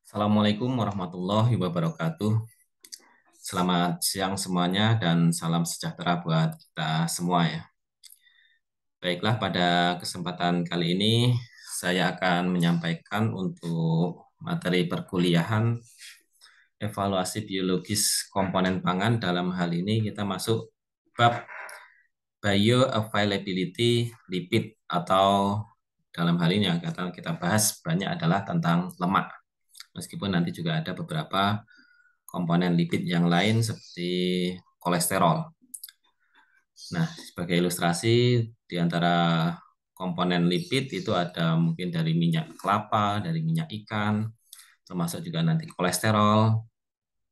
Assalamualaikum warahmatullahi wabarakatuh. Selamat siang semuanya dan salam sejahtera buat kita semua ya. Baiklah, pada kesempatan kali ini saya akan menyampaikan untuk materi perkuliahan evaluasi biologis komponen pangan. Dalam hal ini kita masuk bab bioavailability lipid, atau dalam hal ini yang akan kita bahas banyak adalah tentang lemak. Meskipun nanti juga ada beberapa komponen lipid yang lain seperti kolesterol. Nah, sebagai ilustrasi, di antara komponen lipid itu ada mungkin dari minyak kelapa, dari minyak ikan, termasuk juga nanti kolesterol,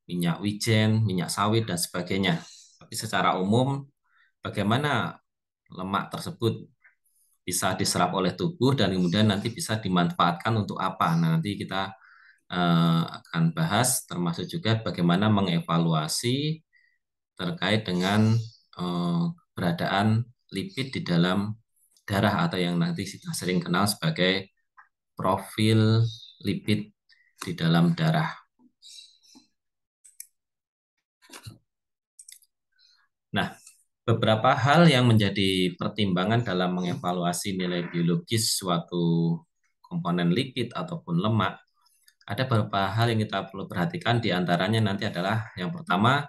minyak wijen, minyak sawit, dan sebagainya. Tapi secara umum, bagaimana lemak tersebut bisa diserap oleh tubuh dan kemudian nanti bisa dimanfaatkan untuk apa? Nah, nanti kita akan bahas, termasuk juga bagaimana mengevaluasi terkait dengan keberadaan lipid di dalam darah, atau yang nanti kita sering kenal sebagai profil lipid di dalam darah. Nah, beberapa hal yang menjadi pertimbangan dalam mengevaluasi nilai biologis suatu komponen lipid ataupun lemak, ada beberapa hal yang kita perlu perhatikan. Di antaranya nanti adalah yang pertama,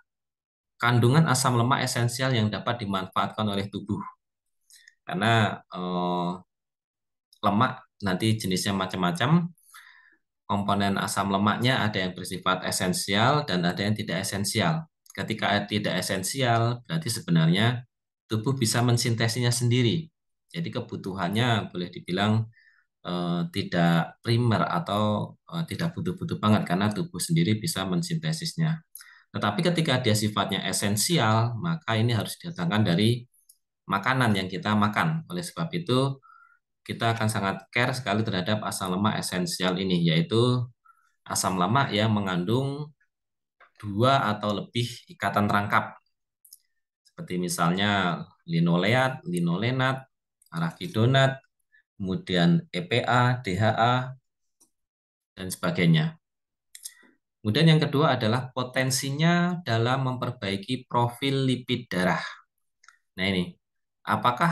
kandungan asam lemak esensial yang dapat dimanfaatkan oleh tubuh. Karena lemak nanti jenisnya macam-macam. Komponen asam lemaknya ada yang bersifat esensial dan ada yang tidak esensial. Ketika tidak esensial, berarti sebenarnya tubuh bisa mensintesinya sendiri. Jadi kebutuhannya boleh dibilang tidak primer atau tidak butuh-butuh banget, karena tubuh sendiri bisa mensintesisnya. Tetapi ketika dia sifatnya esensial, maka ini harus didatangkan dari makanan yang kita makan. Oleh sebab itu, kita akan sangat care sekali terhadap asam lemak esensial ini, yaitu asam lemak yang mengandung dua atau lebih ikatan rangkap, seperti misalnya linoleat, linolenat, arachidonat, kemudian EPA, DHA, dan sebagainya. Kemudian yang kedua adalah potensinya dalam memperbaiki profil lipid darah. Nah ini, apakah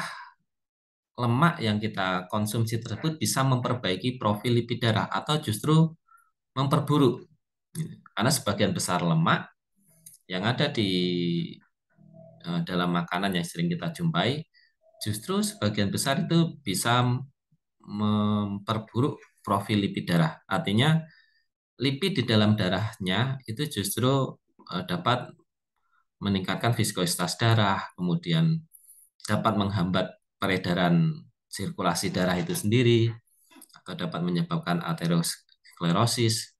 lemak yang kita konsumsi tersebut bisa memperbaiki profil lipid darah atau justru memperburuk? Karena sebagian besar lemak yang ada di dalam makanan yang sering kita jumpai, justru sebagian besar itu bisa memperburuk profil lipid darah. Artinya, lipid di dalam darahnya itu justru dapat meningkatkan viskositas darah, kemudian dapat menghambat peredaran sirkulasi darah itu sendiri, atau dapat menyebabkan aterosklerosis.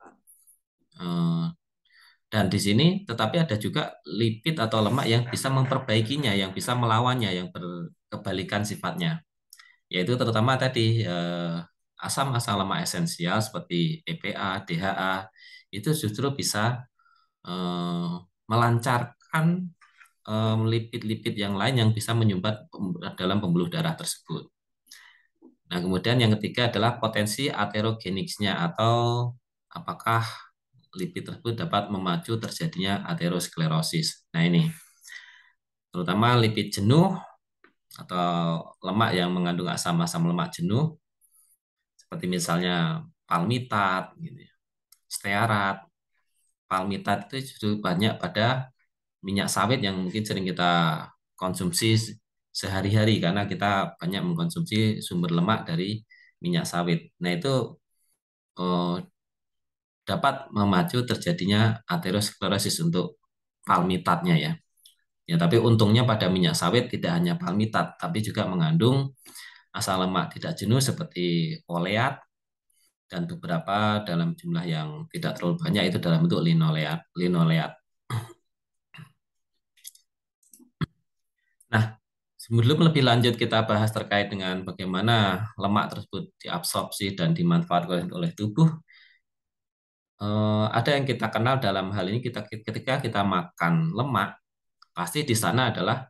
Dan di sini tetapi ada juga lipid atau lemak yang bisa memperbaikinya, yang bisa melawannya, yang berkebalikan sifatnya. Yaitu terutama tadi asam-asam lemak esensial seperti EPA, DHA, itu justru bisa melancarkan lipid-lipid yang lain yang bisa menyumbat dalam pembuluh darah tersebut. Nah, kemudian yang ketiga adalah potensi aterogeniknya, atau apakah lipid tersebut dapat memacu terjadinya aterosklerosis. Nah, ini terutama lipid jenuh atau lemak yang mengandung asam-asam lemak jenuh, seperti misalnya palmitat, gitu ya, stearat. Palmitat itu justru banyak pada minyak sawit yang mungkin sering kita konsumsi sehari-hari, karena kita banyak mengkonsumsi sumber lemak dari minyak sawit. Nah, itu eh, dapat memacu terjadinya aterosklerosis untuk palmitatnya ya. Ya, tapi untungnya pada minyak sawit tidak hanya palmitat, tapi juga mengandung asam lemak tidak jenuh seperti oleat, dan beberapa dalam jumlah yang tidak terlalu banyak itu dalam bentuk linoleat. Nah, sebelum lebih lanjut kita bahas terkait dengan bagaimana lemak tersebut diabsorpsi dan dimanfaatkan oleh tubuh, ada yang kita kenal dalam hal ini, ketika kita makan lemak, pasti di sana adalah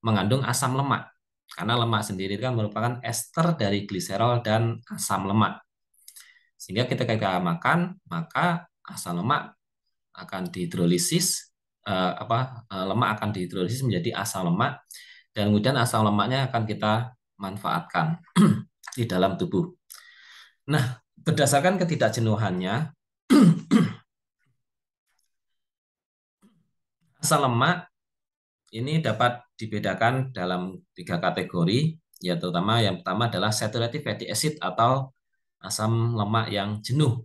mengandung asam lemak. Karena lemak sendiri kan merupakan ester dari gliserol dan asam lemak. Sehingga ketika kita makan, maka asam lemak akan dihidrolisis, lemak akan dihidrolisis menjadi asam lemak, dan kemudian asam lemaknya akan kita manfaatkan di dalam tubuh. Nah, berdasarkan ketidakjenuhannya, asam lemak ini dapat dibedakan dalam 3 kategori, ya terutama yang pertama adalah saturated fatty acid atau asam lemak yang jenuh.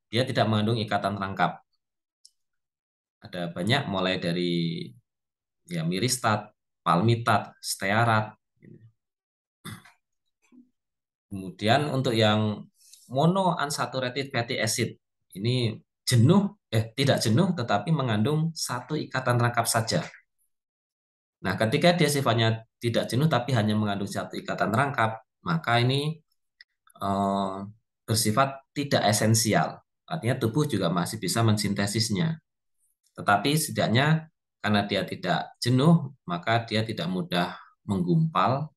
Dia tidak mengandung ikatan rangkap. Ada banyak mulai dari ya miristat, palmitat, stearat. Kemudian untuk yang monounsaturated fatty acid ini tidak jenuh tetapi mengandung satu ikatan rangkap saja. Nah, ketika dia sifatnya tidak jenuh tapi hanya mengandung satu ikatan rangkap, maka ini eh, bersifat tidak esensial. Artinya tubuh juga masih bisa mensintesisnya. Tetapi setidaknya karena dia tidak jenuh, maka dia tidak mudah menggumpal,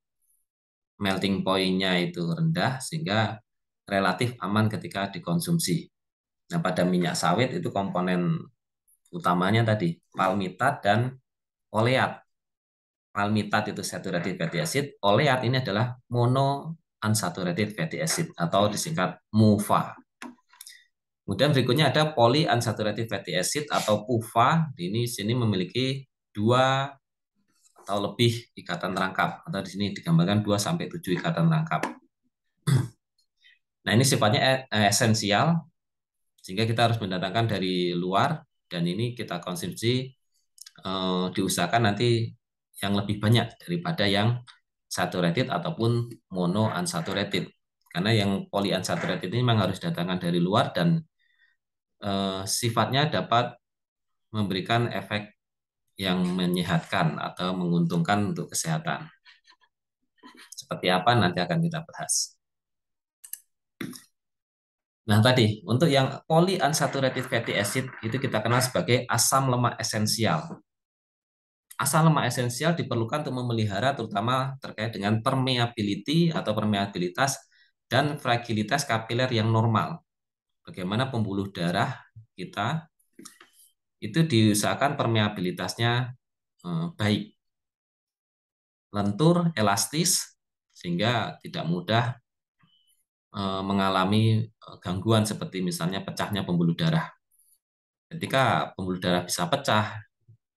melting point-nya itu rendah, sehingga relatif aman ketika dikonsumsi. Nah, pada minyak sawit itu komponen utamanya tadi, palmitat dan oleat. Palmitat itu saturated fatty acid, oleat ini adalah monounsaturated fatty acid atau disingkat MUFA. Kemudian berikutnya ada polyunsaturated fatty acid atau PUFA. Ini sini memiliki 2 atau lebih ikatan rangkap, atau di sini digambarkan 2 sampai 7 ikatan rangkap. Nah, ini sifatnya esensial sehingga kita harus mendatangkan dari luar, dan ini kita konsumsi diusahakan nanti yang lebih banyak daripada yang saturated ataupun monounsaturated. Karena yang polyunsaturated ini memang harus datangkan dari luar, dan sifatnya dapat memberikan efek yang menyehatkan atau menguntungkan untuk kesehatan. Seperti apa nanti akan kita bahas. Nah, tadi untuk yang polyunsaturated fatty acid itu kita kenal sebagai asam lemak esensial. Asam lemak esensial diperlukan untuk memelihara terutama terkait dengan permeability atau permeabilitas dan fragilitas kapiler yang normal. Bagaimana pembuluh darah kita itu diusahakan permeabilitasnya baik, lentur, elastis, sehingga tidak mudah mengalami gangguan seperti misalnya pecahnya pembuluh darah. Ketika pembuluh darah bisa pecah,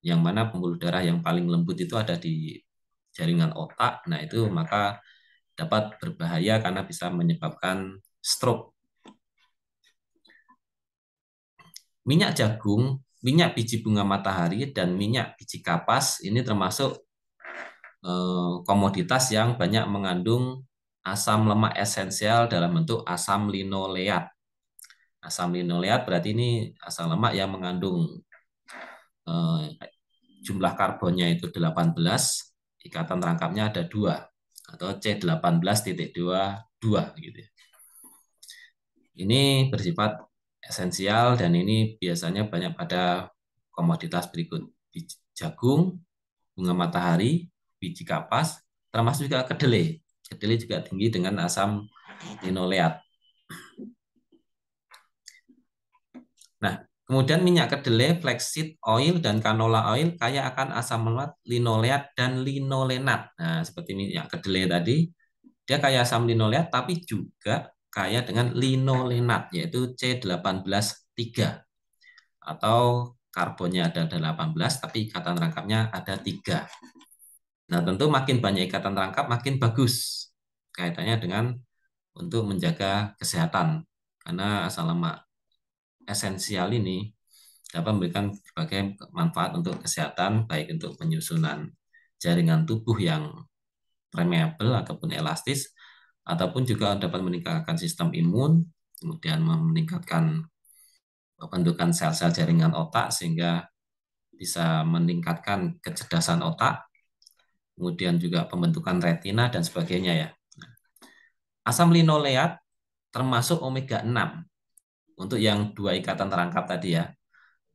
yang mana pembuluh darah yang paling lembut itu ada di jaringan otak, nah itu maka dapat berbahaya karena bisa menyebabkan stroke. Minyak jagung, minyak biji bunga matahari, dan minyak biji kapas ini termasuk komoditas yang banyak mengandung asam lemak esensial dalam bentuk asam linoleat. Asam linoleat berarti ini asam lemak yang mengandung jumlah karbonnya itu 18, ikatan rangkapnya ada 2 atau C18.22 gitu. Ini bersifat esensial dan ini biasanya banyak pada komoditas berikut: biji jagung, bunga matahari, biji kapas, termasuk juga kedelai. Kedelai juga tinggi dengan asam linoleat. Nah, kemudian minyak kedelai, flaxseed oil, dan canola oil kaya akan asam lemak linoleat dan linolenat. Nah, seperti minyak kedelai tadi, dia kaya asam linoleat tapi juga kaya dengan linolenat, yaitu C18+3. Atau karbonnya ada 18, tapi ikatan rangkapnya ada 3. Nah, tentu makin banyak ikatan rangkap, makin bagus kaitannya dengan untuk menjaga kesehatan. Karena asam lemak esensial ini dapat memberikan berbagai manfaat untuk kesehatan, baik untuk penyusunan jaringan tubuh yang permeable ataupun elastis, ataupun juga dapat meningkatkan sistem imun, kemudian meningkatkan pembentukan sel-sel jaringan otak sehingga bisa meningkatkan kecerdasan otak, kemudian juga pembentukan retina dan sebagainya ya. Asam linoleat termasuk omega 6 untuk yang 2 ikatan terangkap tadi ya.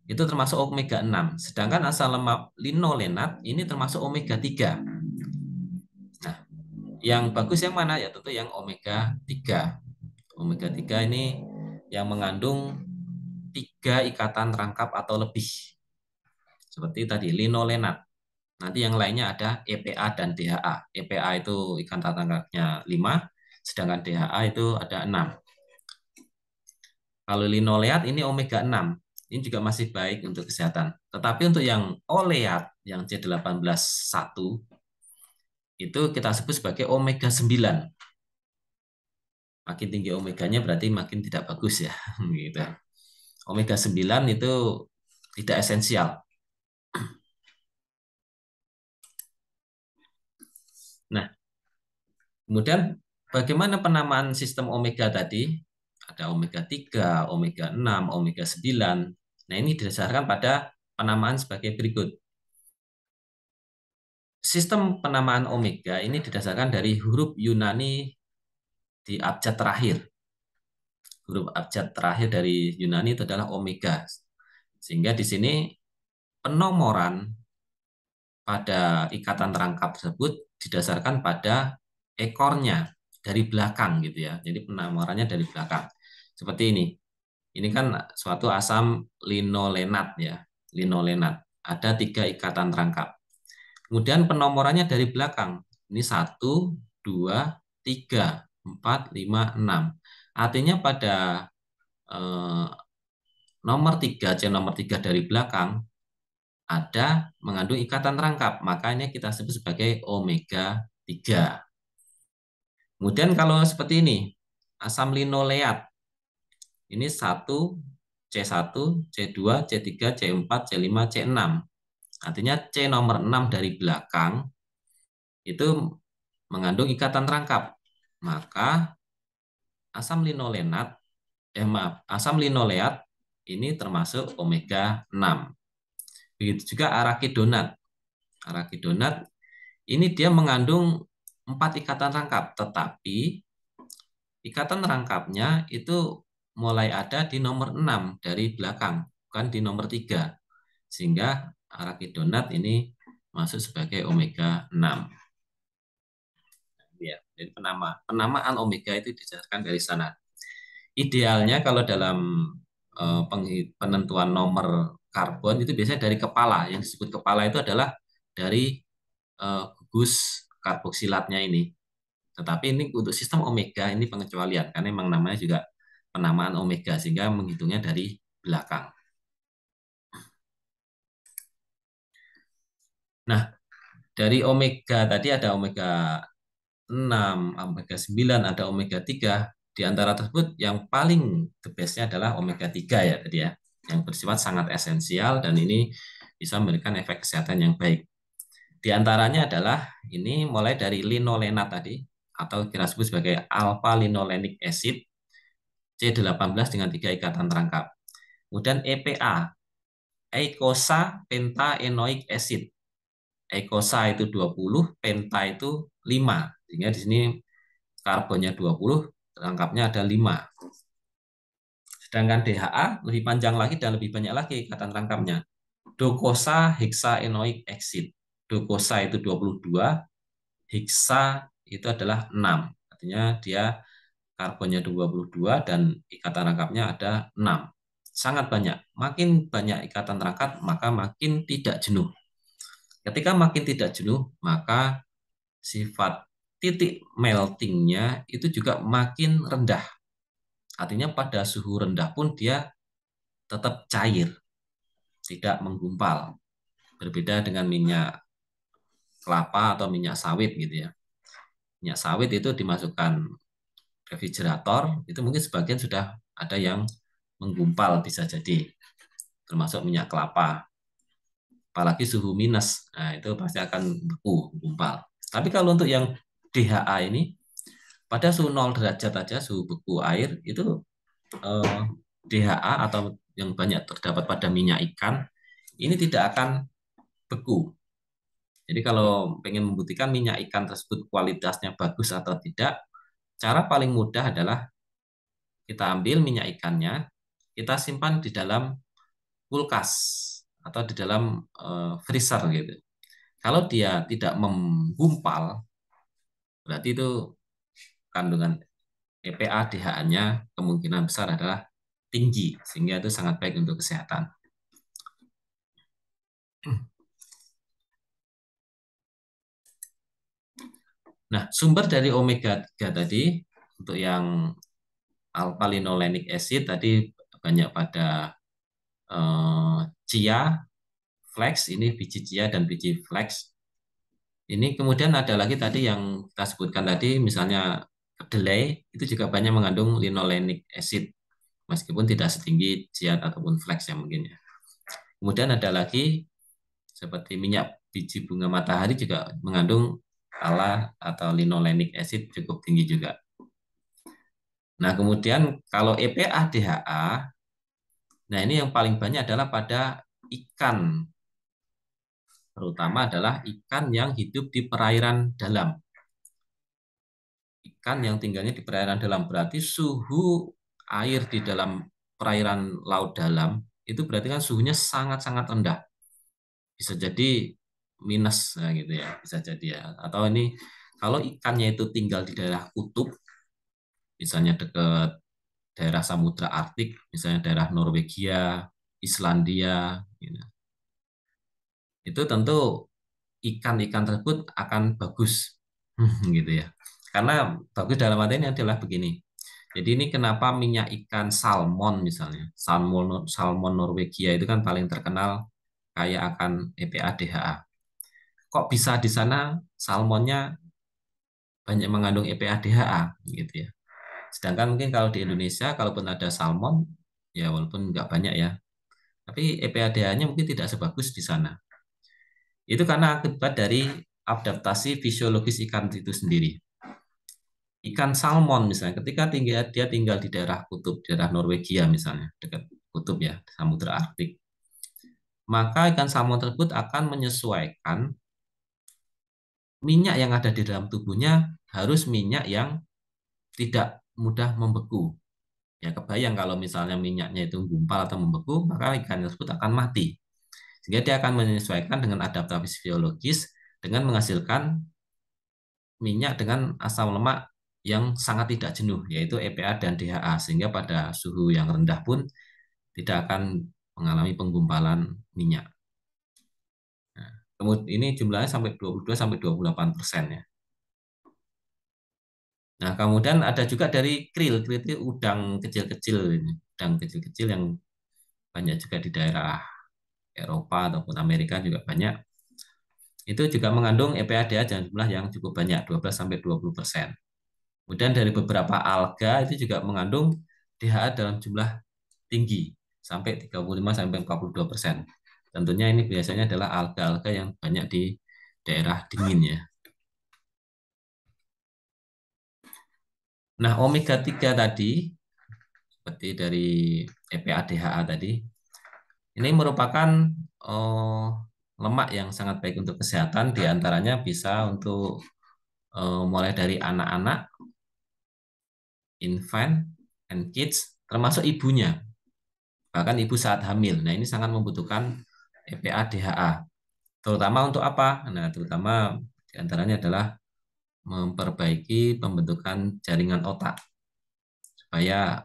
Itu termasuk omega 6. Sedangkan asam lemak linolenat ini termasuk omega 3. Nah, yang bagus yang mana? Ya tentu yang omega 3. Omega 3 ini yang mengandung 3 ikatan rangkap atau lebih. Seperti tadi linolenat. Nanti yang lainnya ada EPA dan DHA. EPA itu ikatan rangkapnya 5, sedangkan DHA itu ada 6. Kalau linoleat ini omega 6. Ini juga masih baik untuk kesehatan. Tetapi untuk yang oleat, yang C18+1, itu kita sebut sebagai omega 9. Makin tinggi omeganya berarti makin tidak bagus ya. Gitu. Omega 9 itu tidak esensial. Nah, kemudian bagaimana penamaan sistem omega tadi? Ada omega 3, omega 6, omega 9. Nah, ini didasarkan pada penamaan sebagai berikut. Sistem penamaan omega ini didasarkan dari huruf Yunani di abjad terakhir. Huruf abjad terakhir dari Yunani itu adalah omega. Sehingga di sini penomoran pada ikatan rangkap tersebut didasarkan pada ekornya dari belakang gitu ya. Jadi penamorannya dari belakang. Seperti ini. Ini kan suatu asam linolenat ya. Linolenat. Ada 3 ikatan rangkap. Kemudian penomorannya dari belakang. Ini 1, 2, 3, 4, 5, 6. Artinya pada nomor 3, C nomor 3 dari belakang, ada mengandung ikatan rangkap. Makanya kita sebut sebagai omega 3. Kemudian kalau seperti ini, asam linoleat. Ini 1, C1, C2, C3, C4, C5, C6. Artinya C nomor 6 dari belakang itu mengandung ikatan rangkap. Maka asam linolenat, asam linoleat ini termasuk omega 6. Begitu juga arakidonat. Arakidonat ini dia mengandung 4 ikatan rangkap, tetapi ikatan rangkapnya itu mulai ada di nomor 6 dari belakang, bukan di nomor 3. Sehingga arakidonat ini masuk sebagai omega 6. Ya, jadi penamaan omega itu didasarkan dari sana. Idealnya kalau dalam penentuan nomor karbon itu biasanya dari kepala. Yang disebut kepala itu adalah dari gugus karboksilatnya ini. Tetapi ini untuk sistem omega ini pengecualian karena memang namanya juga penamaan omega sehingga menghitungnya dari belakang. Nah, dari omega tadi ada omega 6, omega 9, ada omega 3. Di antara tersebut yang paling the best-nya adalah omega 3 ya tadi ya. Yang bersifat sangat esensial dan ini bisa memberikan efek kesehatan yang baik. Di antaranya adalah ini mulai dari linolenat tadi atau kita sebut sebagai alpha linolenic acid C18 dengan 3 ikatan rangkap. Kemudian EPA, eikosa pentaenoic acid. Eikosa itu 20, penta itu 5. Sehingga di sini karbonnya 20, rangkapnya ada 5. Sedangkan DHA lebih panjang lagi dan lebih banyak lagi ikatan rangkapnya. Docosa hexaenoic acid. Docosa itu 22, hexa itu adalah 6. Artinya dia karbonnya 22 dan ikatan rangkapnya ada 6. Sangat banyak. Makin banyak ikatan rangkap, maka makin tidak jenuh. Ketika makin tidak jenuh, maka sifat titik meltingnya itu juga makin rendah. Artinya pada suhu rendah pun dia tetap cair, tidak menggumpal. Berbeda dengan minyak kelapa atau minyak sawit gitu ya. Minyak sawit itu dimasukkan refrigerator, itu mungkin sebagian sudah ada yang menggumpal bisa jadi, termasuk minyak kelapa. Apalagi suhu minus, nah itu pasti akan beku, gumpal. Tapi kalau untuk yang DHA ini, pada suhu 0 derajat aja, suhu beku air, itu DHA atau yang banyak terdapat pada minyak ikan, ini tidak akan beku. Jadi kalau pengen membuktikan minyak ikan tersebut kualitasnya bagus atau tidak, cara paling mudah adalah kita ambil minyak ikannya, kita simpan di dalam kulkas atau di dalam freezer gitu. Kalau dia tidak menggumpal, berarti itu kandungan EPA DHA-nya kemungkinan besar adalah tinggi, sehingga itu sangat baik untuk kesehatan. Nah, sumber dari omega 3 tadi, untuk yang alpha linolenic acid tadi banyak pada chia, flax, ini biji chia dan biji flax. Ini kemudian ada lagi tadi yang kita sebutkan tadi, misalnya kedelai, itu juga banyak mengandung linolenic acid, meskipun tidak setinggi chia ataupun flax yang mungkin ya. Kemudian ada lagi seperti minyak biji bunga matahari juga mengandung ALA atau linolenic acid cukup tinggi juga. Nah, kemudian kalau EPA DHA, nah ini yang paling banyak adalah pada ikan, terutama adalah ikan yang hidup di perairan dalam. Ikan yang tinggalnya di perairan dalam, berarti suhu air di dalam perairan laut dalam itu berarti kan suhunya sangat-sangat rendah. Bisa jadi minus, nah gitu ya, bisa jadi ya. Atau ini kalau ikannya itu tinggal di daerah kutub, misalnya dekat daerah Samudra Arktik, misalnya daerah Norwegia, Islandia, gitu. Itu tentu ikan-ikan tersebut akan bagus, gitu ya. Karena bagus dalam arti ini adalah begini. Jadi ini kenapa minyak ikan salmon misalnya, salmon Norwegia itu kan paling terkenal kaya akan EPA DHA. Kok bisa di sana salmonnya banyak mengandung EPA DHA gitu ya. Sedangkan mungkin kalau di Indonesia kalaupun ada salmon ya walaupun nggak banyak ya, tapi EPA DHA-nya mungkin tidak sebagus di sana. Itu karena akibat dari adaptasi fisiologis ikan itu sendiri. Ikan salmon misalnya, ketika dia tinggal di daerah kutub, daerah Norwegia misalnya, dekat kutub ya, Samudra Arktik, maka ikan salmon tersebut akan menyesuaikan minyak yang ada di dalam tubuhnya harus minyak yang tidak mudah membeku. Ya kebayang kalau misalnya minyaknya itu gumpal atau membeku, maka ikan tersebut akan mati. Sehingga dia akan menyesuaikan dengan adaptasi fisiologis dengan menghasilkan minyak dengan asam lemak yang sangat tidak jenuh, yaitu EPA dan DHA, sehingga pada suhu yang rendah pun tidak akan mengalami penggumpalan minyak. Nah, kemudian ini jumlahnya sampai 22 sampai 28% ya. Nah, kemudian ada juga dari krill. Krill itu udang kecil-kecil ini. Udang kecil-kecil yang banyak juga di daerah Eropa ataupun Amerika juga banyak. Itu juga mengandung EPA DHA dengan jumlah yang cukup banyak, 12 sampai 20%. Kemudian dari beberapa alga itu juga mengandung DHA dalam jumlah tinggi, sampai 35 sampai 42%. Tentunya ini biasanya adalah alga-alga yang banyak di daerah dingin ya. Nah, omega 3 tadi seperti dari EPA DHA tadi, ini merupakan eh, lemak yang sangat baik untuk kesehatan, diantaranya bisa untuk mulai dari anak-anak, infant, and kids, termasuk ibunya, bahkan ibu saat hamil. Nah, ini sangat membutuhkan EPA DHA. Terutama untuk apa? Nah, terutama diantaranya adalah memperbaiki pembentukan jaringan otak supaya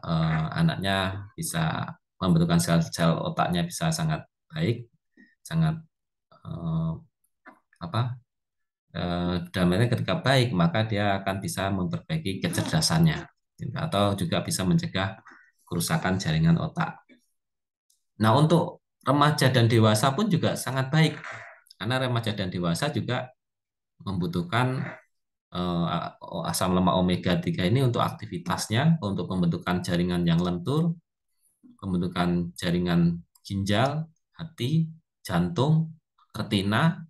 anaknya bisa pembentukan sel-sel otaknya bisa sangat baik, sangat eh, apa? Dan ketika baik maka dia akan bisa memperbaiki kecerdasannya gitu. Atau juga bisa mencegah kerusakan jaringan otak. Nah, untuk remaja dan dewasa pun juga sangat baik karena remaja dan dewasa juga membutuhkan asam lemak omega 3 ini untuk aktivitasnya, untuk pembentukan jaringan yang lentur, pembentukan jaringan ginjal, hati, jantung, retina,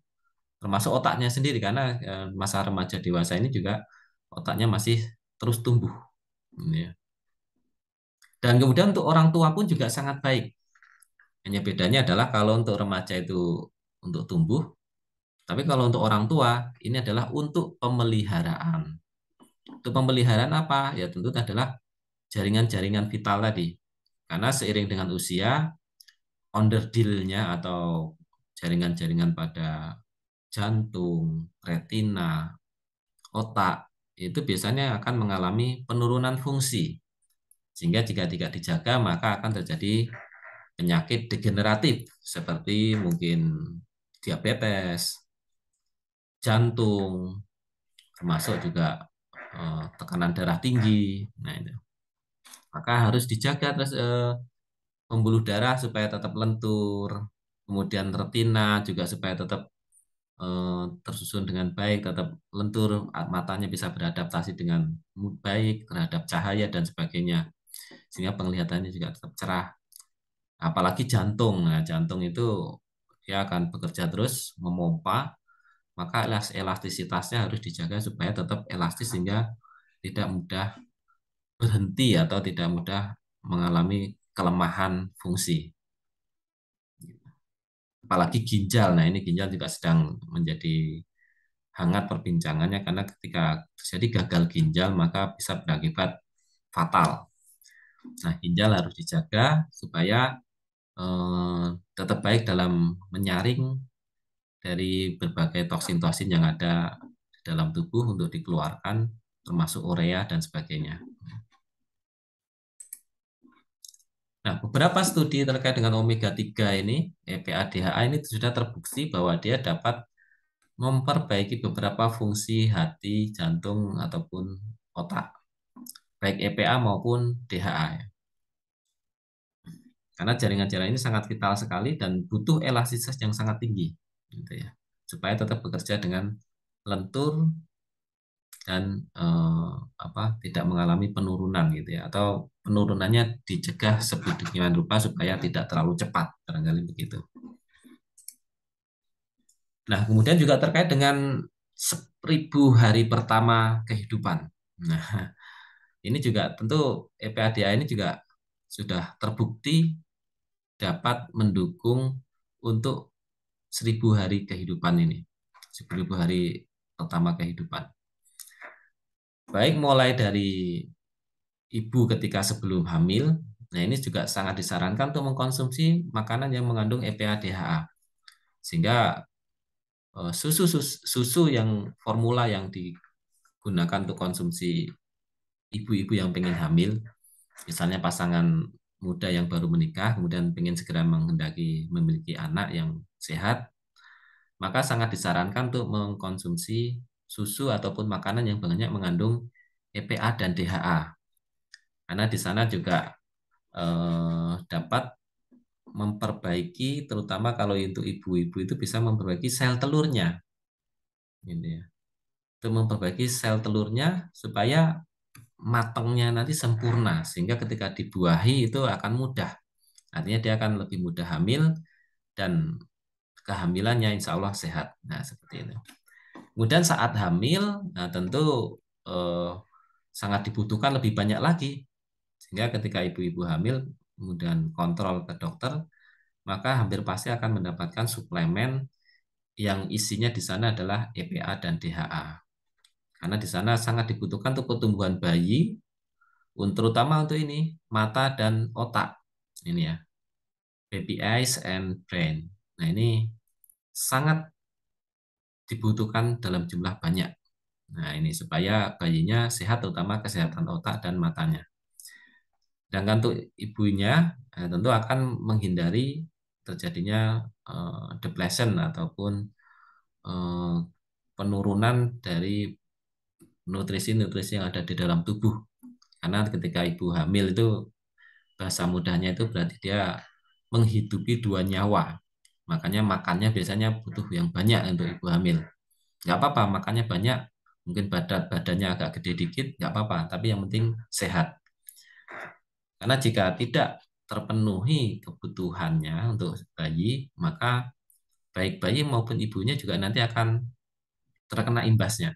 termasuk otaknya sendiri karena masa remaja dewasa ini juga otaknya masih terus tumbuh. Ya. Dan kemudian untuk orang tua pun juga sangat baik. Hanya bedanya adalah kalau untuk remaja itu untuk tumbuh, tapi kalau untuk orang tua ini adalah untuk pemeliharaan. Untuk pemeliharaan apa? Ya tentu adalah jaringan-jaringan vital tadi. Karena seiring dengan usia, onderdilnya atau jaringan-jaringan pada jantung, retina, otak, itu biasanya akan mengalami penurunan fungsi. Sehingga jika tidak dijaga, maka akan terjadi penyakit degeneratif seperti mungkin diabetes, jantung, termasuk juga tekanan darah tinggi. Nah, itu. Maka harus dijaga terus pembuluh darah supaya tetap lentur, kemudian retina juga supaya tetap tersusun dengan baik, tetap lentur, matanya bisa beradaptasi dengan baik terhadap cahaya dan sebagainya, sehingga penglihatannya juga tetap cerah. Apalagi jantung, nah jantung itu dia akan bekerja terus memompa, maka elastisitasnya harus dijaga supaya tetap elastis sehingga tidak mudah berhenti atau tidak mudah mengalami kelemahan fungsi. Apalagi ginjal, nah ini ginjal juga sedang menjadi hangat perbincangannya karena ketika terjadi gagal ginjal maka bisa berakibat fatal. Nah, ginjal harus dijaga supaya tetap baik dalam menyaring dari berbagai toksin-toksin yang ada di dalam tubuh untuk dikeluarkan, termasuk urea dan sebagainya. Nah, beberapa studi terkait dengan omega 3 ini, EPA DHA ini sudah terbukti bahwa dia dapat memperbaiki beberapa fungsi hati, jantung, ataupun otak, baik EPA maupun DHA. Karena jaringan-jaringan ini sangat vital sekali dan butuh elastisitas yang sangat tinggi, gitu ya, supaya tetap bekerja dengan lentur dan tidak mengalami penurunan gitu ya, atau penurunannya dicegah sedemikian rupa supaya tidak terlalu cepat, barangkali begitu. Nah, kemudian juga terkait dengan 1000 hari pertama kehidupan. Nah, ini juga tentu EPADA ini juga sudah terbukti dapat mendukung untuk 1000 hari kehidupan ini, 1000 hari pertama kehidupan. Baik mulai dari ibu ketika sebelum hamil, nah ini juga sangat disarankan untuk mengkonsumsi makanan yang mengandung EPA DHA, sehingga susu yang formula yang digunakan untuk konsumsi ibu-ibu yang pengen hamil, misalnya pasangan muda yang baru menikah, kemudian pengen segera menghendaki memiliki anak yang sehat, maka sangat disarankan untuk mengkonsumsi susu ataupun makanan yang banyak mengandung EPA dan DHA. Karena di sana juga dapat memperbaiki, terutama kalau untuk ibu-ibu itu bisa memperbaiki sel telurnya. Gitu ya. Itu memperbaiki sel telurnya supaya matangnya nanti sempurna, sehingga ketika dibuahi itu akan mudah. Artinya dia akan lebih mudah hamil dan kehamilannya insya Allah sehat. Nah, seperti itu. Kemudian saat hamil, nah tentu eh, sangat dibutuhkan lebih banyak lagi. Sehingga ketika ibu-ibu hamil, kemudian kontrol ke dokter, maka hampir pasti akan mendapatkan suplemen yang isinya di sana adalah EPA dan DHA. Karena di sana sangat dibutuhkan untuk pertumbuhan bayi, terutama untuk ini, mata dan otak. Ini ya, baby eyes and brain. Nah, ini sangat dibutuhkan dalam jumlah banyak. Nah, ini supaya bayinya sehat, terutama kesehatan otak dan matanya. Sedangkan untuk ibunya, tentu akan menghindari terjadinya depletion ataupun eh, penurunan dari nutrisi-nutrisi yang ada di dalam tubuh. Karena ketika ibu hamil itu, bahasa mudahnya itu berarti dia menghidupi dua nyawa. Makanya makannya biasanya butuh yang banyak untuk ibu hamil. Nggak apa-apa, makannya banyak, mungkin badannya agak gede dikit, nggak apa-apa, tapi yang penting sehat. Karena jika tidak terpenuhi kebutuhannya untuk bayi, maka baik bayi maupun ibunya juga nanti akan terkena imbasnya.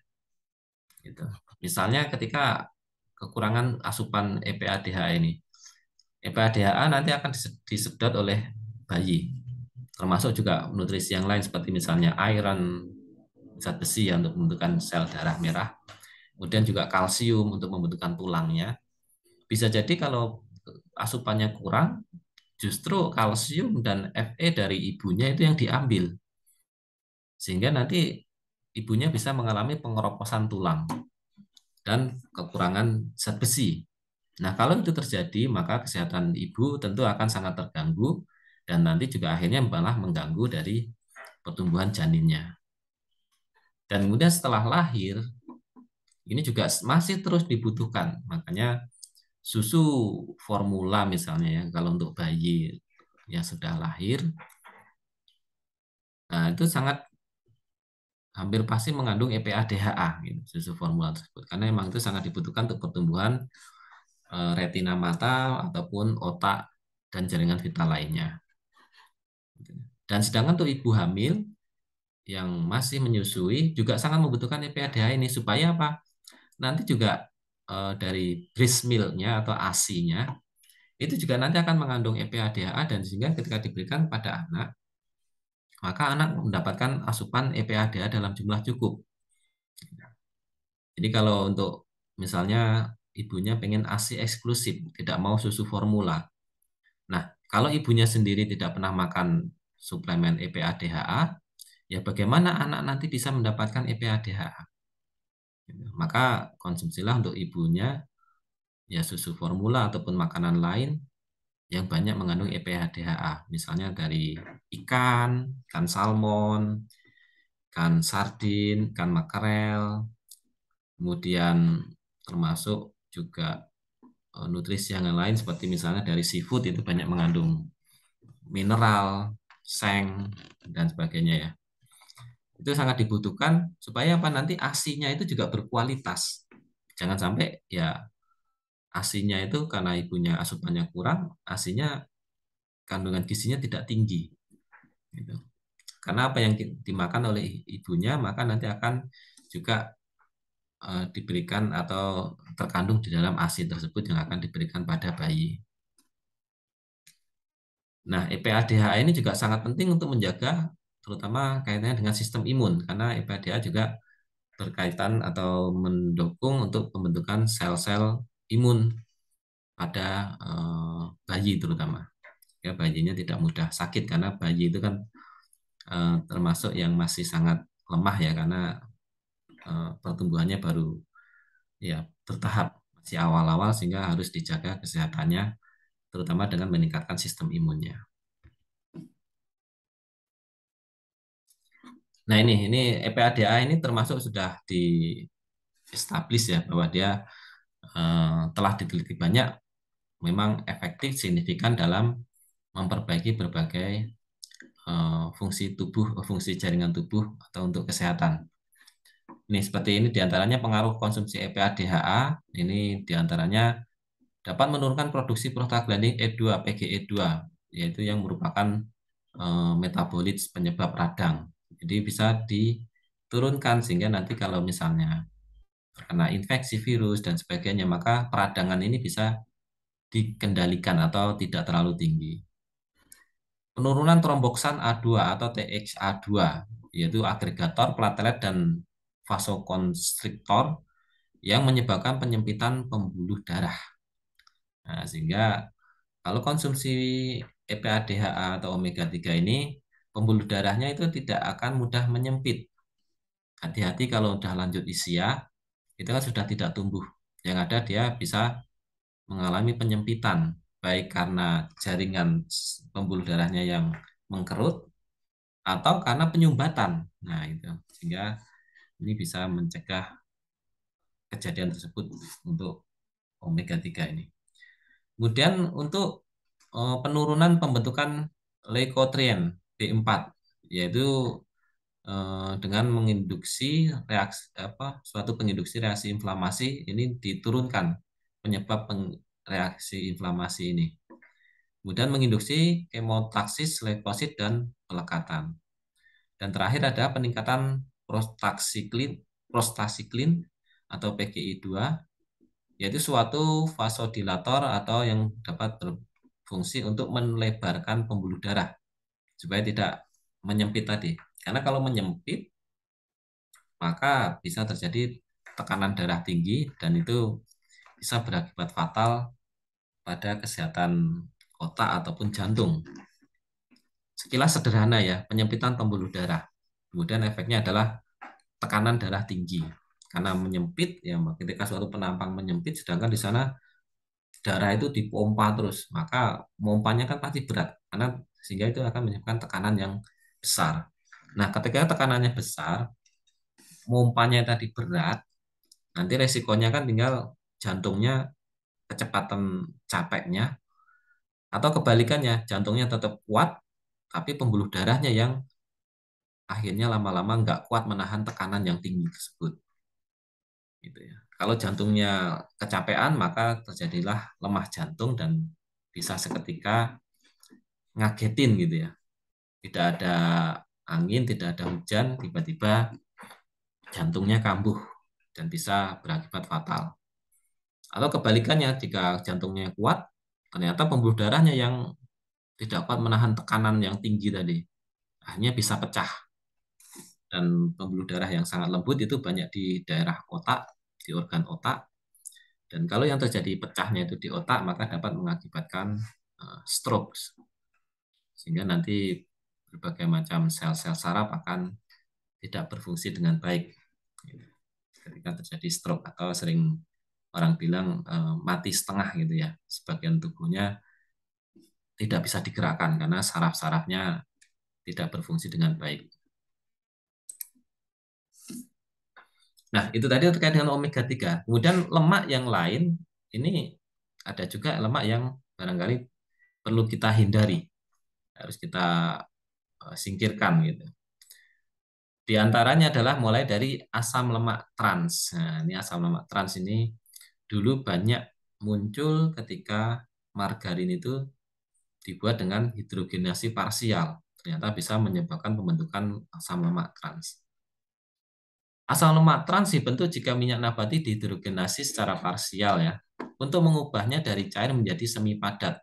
Gitu. Misalnya ketika kekurangan asupan EPA-DHA ini, EPA-DHA nanti akan disedot oleh bayi, termasuk juga nutrisi yang lain seperti misalnya iron, zat besi ya, untuk membentukkan sel darah merah, kemudian juga kalsium untuk membentukkan tulangnya. Bisa jadi kalau asupannya kurang, justru kalsium dan Fe dari ibunya itu yang diambil, sehingga nanti ibunya bisa mengalami pengeroposan tulang. dan kekurangan zat besi. Nah, kalau itu terjadi, maka kesehatan ibu tentu akan sangat terganggu dan nanti juga akhirnya malah mengganggu dari pertumbuhan janinnya. Dan kemudian setelah lahir, ini juga masih terus dibutuhkan. Makanya susu formula misalnya ya, kalau untuk bayi yang sudah lahir, nah itu sangat hampir pasti mengandung EPA DHA gitu, susu formula tersebut. Karena memang itu sangat dibutuhkan untuk pertumbuhan retina mata ataupun otak dan jaringan vital lainnya. Dan sedangkan untuk ibu hamil yang masih menyusui juga sangat membutuhkan EPA DHA ini supaya apa? Nanti juga dari breast milk-nya atau ASI-nya itu juga nanti akan mengandung EPA DHA dan sehingga ketika diberikan pada anak, maka anak mendapatkan asupan EPA DHA dalam jumlah cukup. Jadi kalau untuk misalnya ibunya pengen ASI eksklusif, tidak mau susu formula. Nah, kalau ibunya sendiri tidak pernah makan suplemen EPA DHA, ya bagaimana anak nanti bisa mendapatkan EPA DHA? Maka konsumsilah untuk ibunya ya susu formula ataupun makanan lain yang banyak mengandung EPA DHA, misalnya dari ikan, ikan salmon, ikan sardin, ikan makarel, kemudian termasuk juga nutrisi yang lain seperti misalnya dari seafood itu banyak mengandung mineral, seng, dan sebagainya ya. Itu sangat dibutuhkan supaya apa nanti ASI-nya itu juga berkualitas. Jangan sampai ya ASI-nya itu karena ibunya asupannya kurang, ASI-nya kandungan gizinya tidak tinggi. Gitu. Karena apa yang dimakan oleh ibunya maka nanti akan juga diberikan atau terkandung di dalam ASI tersebut yang akan diberikan pada bayi. Nah, EPA-DHA ini juga sangat penting untuk menjaga terutama kaitannya dengan sistem imun karena EPA-DHA juga berkaitan atau mendukung untuk pembentukan sel-sel imun pada bayi terutama. Ya, bayinya tidak mudah sakit karena bayi itu kan termasuk yang masih sangat lemah ya karena pertumbuhannya baru ya bertahap masih awal-awal sehingga harus dijaga kesehatannya terutama dengan meningkatkan sistem imunnya. Nah ini EPA-DA ini termasuk sudah di establish ya bahwa dia telah diteliti banyak memang efektif signifikan dalam memperbaiki berbagai fungsi tubuh, fungsi jaringan tubuh atau untuk kesehatan. Ini seperti ini diantaranya pengaruh konsumsi EPA-DHA, ini diantaranya dapat menurunkan produksi prostaglandin E2, PGE2, yaitu yang merupakan metabolit penyebab radang. Jadi bisa diturunkan sehingga nanti kalau misalnya terkena infeksi virus dan sebagainya, maka peradangan ini bisa dikendalikan atau tidak terlalu tinggi. Penurunan tromboksan A2 atau TXA2, yaitu agregator platelet dan vasokonstriktor yang menyebabkan penyempitan pembuluh darah. Nah, sehingga kalau konsumsi EPA-DHA atau omega 3 ini, pembuluh darahnya itu tidak akan mudah menyempit. Hati-hati kalau sudah lanjut usia, itu kan sudah tidak tumbuh. Yang ada dia bisa mengalami penyempitan, baik karena jaringan pembuluh darahnya yang mengkerut, atau karena penyumbatan. Nah, itu. Sehingga ini bisa mencegah kejadian tersebut untuk omega 3 ini. Kemudian untuk penurunan pembentukan leukotrien B4 yaitu dengan menginduksi reaksi suatu penginduksi reaksi inflamasi ini diturunkan penyebab reaksi inflamasi ini. Kemudian menginduksi kemotaksis, leukosit dan pelekatan. Dan terakhir ada peningkatan prostasiklin atau PGI2 yaitu suatu vasodilator atau yang dapat berfungsi untuk melebarkan pembuluh darah supaya tidak menyempit tadi. Karena kalau menyempit maka bisa terjadi tekanan darah tinggi dan itu bisa berakibat fatal pada kesehatan otak ataupun jantung. Sekilas sederhana ya, penyempitan pembuluh darah. Kemudian efeknya adalah tekanan darah tinggi. Karena menyempit, ya ketika suatu penampang menyempit, sedangkan di sana darah itu dipompa terus, maka pompanya kan pasti berat, karena sehingga itu akan menyebabkan tekanan yang besar. Nah, ketika tekanannya besar, pompanya tadi berat, nanti resikonya kan tinggal jantungnya kecepatan capeknya, atau kebalikannya, jantungnya tetap kuat, tapi pembuluh darahnya yang akhirnya lama-lama nggak kuat menahan tekanan yang tinggi tersebut. Gitu ya. Kalau jantungnya kecapean, maka terjadilah lemah jantung dan bisa seketika ngagetin gitu ya. Tidak ada angin, tidak ada hujan, tiba-tiba jantungnya kambuh dan bisa berakibat fatal. Atau kebalikannya, jika jantungnya kuat, ternyata pembuluh darahnya yang tidak kuat menahan tekanan yang tinggi tadi, akhirnya bisa pecah. Dan pembuluh darah yang sangat lembut itu banyak di daerah otak, di organ otak. Dan kalau yang terjadi pecahnya itu di otak, maka dapat mengakibatkan stroke. Sehingga nanti berbagai macam sel-sel saraf akan tidak berfungsi dengan baik ketika terjadi stroke, atau sering orang bilang mati setengah gitu ya. Sebagian tubuhnya tidak bisa digerakkan karena saraf-sarafnya tidak berfungsi dengan baik. Nah, itu tadi terkait dengan omega 3. Kemudian lemak yang lain, ini ada juga lemak yang barangkali perlu kita hindari, harus kita singkirkan gitu. Di antaranya adalah mulai dari asam lemak trans. Nah, ini asam lemak trans ini dulu banyak muncul ketika margarin itu dibuat dengan hidrogenasi parsial. Ternyata bisa menyebabkan pembentukan asam lemak trans. Asam lemak trans dibentuk jika minyak nabati dihidrogenasi secara parsial ya, untuk mengubahnya dari cair menjadi semi padat,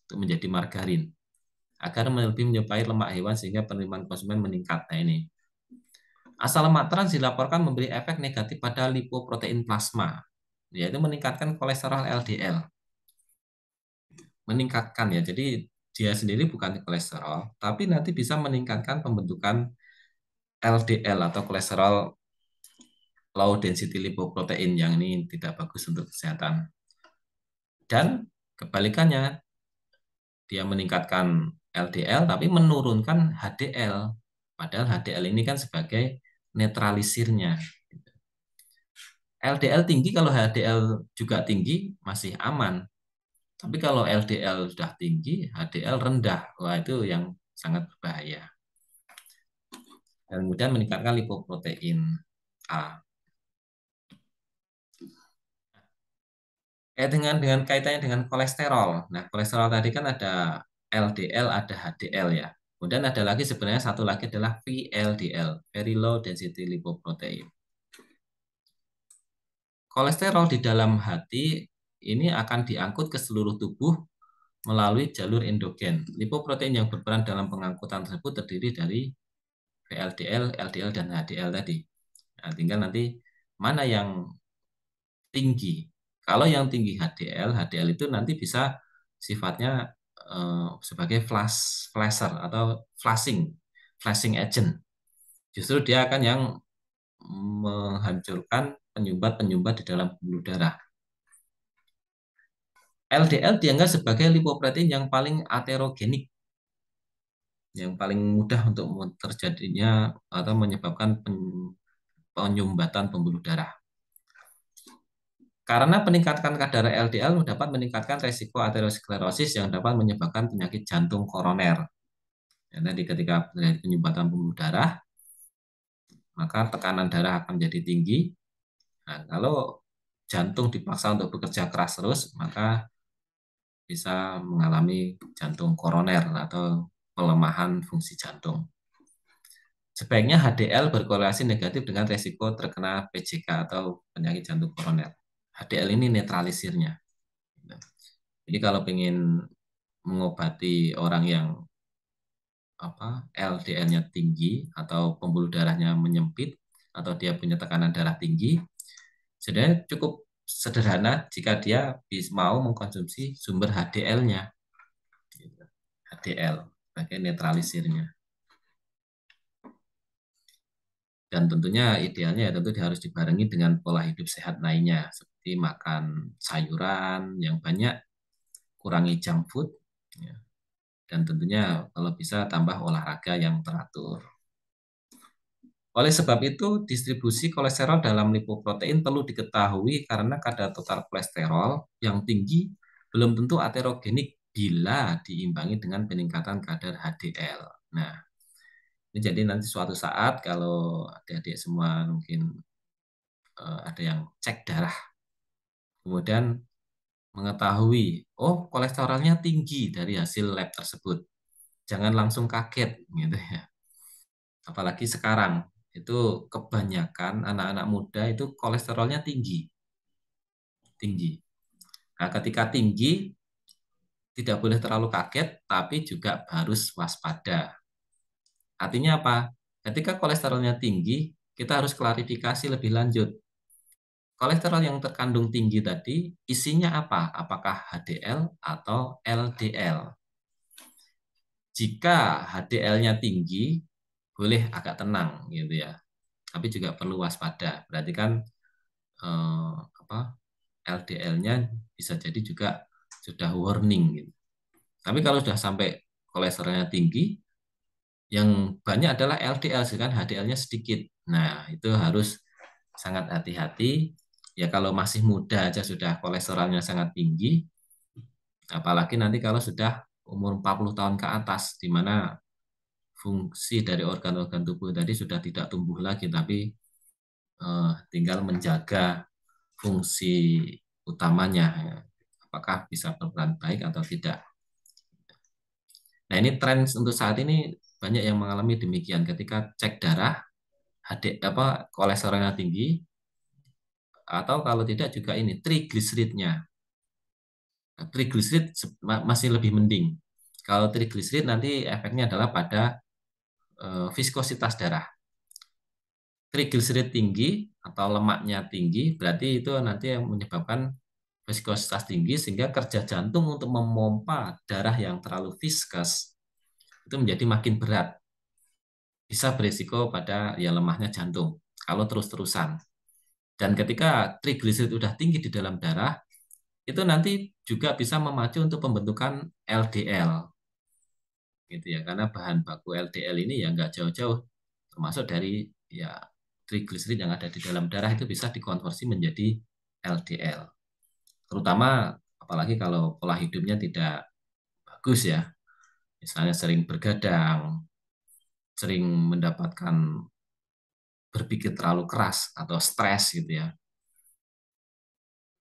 untuk menjadi margarin, agar lebih menyerupai lemak hewan sehingga penerimaan konsumen meningkat. Nah ini. Asam lemak trans dilaporkan memberi efek negatif pada lipoprotein plasma, yaitu meningkatkan kolesterol LDL. Meningkatkan ya, jadi dia sendiri bukan kolesterol, tapi nanti bisa meningkatkan pembentukan LDL atau kolesterol low density lipoprotein yang ini tidak bagus untuk kesehatan. Dan kebalikannya, dia meningkatkan LDL tapi menurunkan HDL. Padahal HDL ini kan sebagai netralisirnya. LDL tinggi, kalau HDL juga tinggi masih aman. Tapi kalau LDL sudah tinggi, HDL rendah, wah itu yang sangat berbahaya. Dan kemudian meningkatkan lipoprotein A. Dengan kaitannya dengan kolesterol. Nah, kolesterol tadi kan ada LDL, ada HDL ya. Kemudian ada lagi, sebenarnya satu lagi adalah VLDL, very low density lipoprotein. Kolesterol di dalam hati ini akan diangkut ke seluruh tubuh melalui jalur endogen. Lipoprotein yang berperan dalam pengangkutan tersebut terdiri dari VLDL, LDL, dan HDL tadi. Nah, tinggal nanti mana yang tinggi. Kalau yang tinggi HDL, HDL itu nanti bisa sifatnya sebagai flasher atau flashing agent. Justru dia akan yang menghancurkan penyumbat-penyumbat di dalam pembuluh darah. LDL dianggap sebagai lipoprotein yang paling aterogenik, yang paling mudah untuk terjadinya atau menyebabkan penyumbatan pembuluh darah. Karena peningkatan kadar LDL dapat meningkatkan resiko aterosklerosis yang dapat menyebabkan penyakit jantung koroner. Ya, tadi ketika terjadi penyumbatan pembuluh darah, maka tekanan darah akan menjadi tinggi. Nah, kalau jantung dipaksa untuk bekerja keras terus, maka bisa mengalami jantung koroner atau pelemahan fungsi jantung. Sebaiknya HDL berkorelasi negatif dengan resiko terkena PJK atau penyakit jantung koroner. HDL ini netralisirnya. Jadi kalau ingin mengobati orang yang LDL-nya tinggi atau pembuluh darahnya menyempit atau dia punya tekanan darah tinggi, sebenarnya cukup sederhana jika dia mau mengkonsumsi sumber HDL-nya, HDL sebagai netralisirnya. Dan tentunya idealnya ya tentu harus dibarengi dengan pola hidup sehat lainnya, seperti makan sayuran yang banyak, kurangi junk food, ya. Dan tentunya kalau bisa tambah olahraga yang teratur. Oleh sebab itu, distribusi kolesterol dalam lipoprotein perlu diketahui karena kadar total kolesterol yang tinggi belum tentu aterogenik bila diimbangi dengan peningkatan kadar HDL. Nah, ini jadi nanti suatu saat kalau adik-adik semua mungkin ada yang cek darah, kemudian mengetahui, oh kolesterolnya tinggi dari hasil lab tersebut. Jangan langsung kaget, gitu ya. Apalagi sekarang, itu kebanyakan anak-anak muda itu kolesterolnya tinggi. Tinggi. Nah, ketika tinggi, tidak boleh terlalu kaget, tapi juga harus waspada. Artinya apa? Ketika kolesterolnya tinggi, kita harus klarifikasi lebih lanjut. Kolesterol yang terkandung tinggi tadi, isinya apa? Apakah HDL atau LDL? Jika HDL-nya tinggi, boleh agak tenang gitu ya. Tapi juga perlu waspada. Berarti kan apa LDL-nya bisa jadi juga sudah warning gitu. Tapi kalau sudah sampai kolesterolnya tinggi, yang banyak adalah LDL, kan HDL-nya sedikit. Nah, itu harus sangat hati-hati. Ya kalau masih muda aja sudah kolesterolnya sangat tinggi, apalagi nanti kalau sudah umur 40 tahun ke atas, di mana fungsi dari organ-organ tubuh tadi sudah tidak tumbuh lagi, tapi tinggal menjaga fungsi utamanya, ya. Apakah bisa berperan baik atau tidak. Nah, ini tren untuk saat ini banyak yang mengalami demikian ketika cek darah, kolesterolnya tinggi, atau kalau tidak juga ini trigliseridnya. Nah, trigliserid masih lebih mending. Kalau trigliserid nanti efeknya adalah pada viskositas darah. Trigliserid tinggi atau lemaknya tinggi, berarti itu nanti yang menyebabkan viskositas tinggi sehingga kerja jantung untuk memompa darah yang terlalu viskas itu menjadi makin berat. Bisa berisiko pada ya lemahnya jantung kalau terus-terusan. Dan ketika trigliserid udah tinggi di dalam darah, itu nanti juga bisa memacu untuk pembentukan LDL, gitu ya. Karena bahan baku LDL ini ya nggak jauh-jauh, termasuk dari ya trigliserid yang ada di dalam darah itu bisa dikonversi menjadi LDL. Terutama apalagi kalau pola hidupnya tidak bagus ya, misalnya sering bergadang, sering mendapatkan berpikir terlalu keras atau stres gitu ya,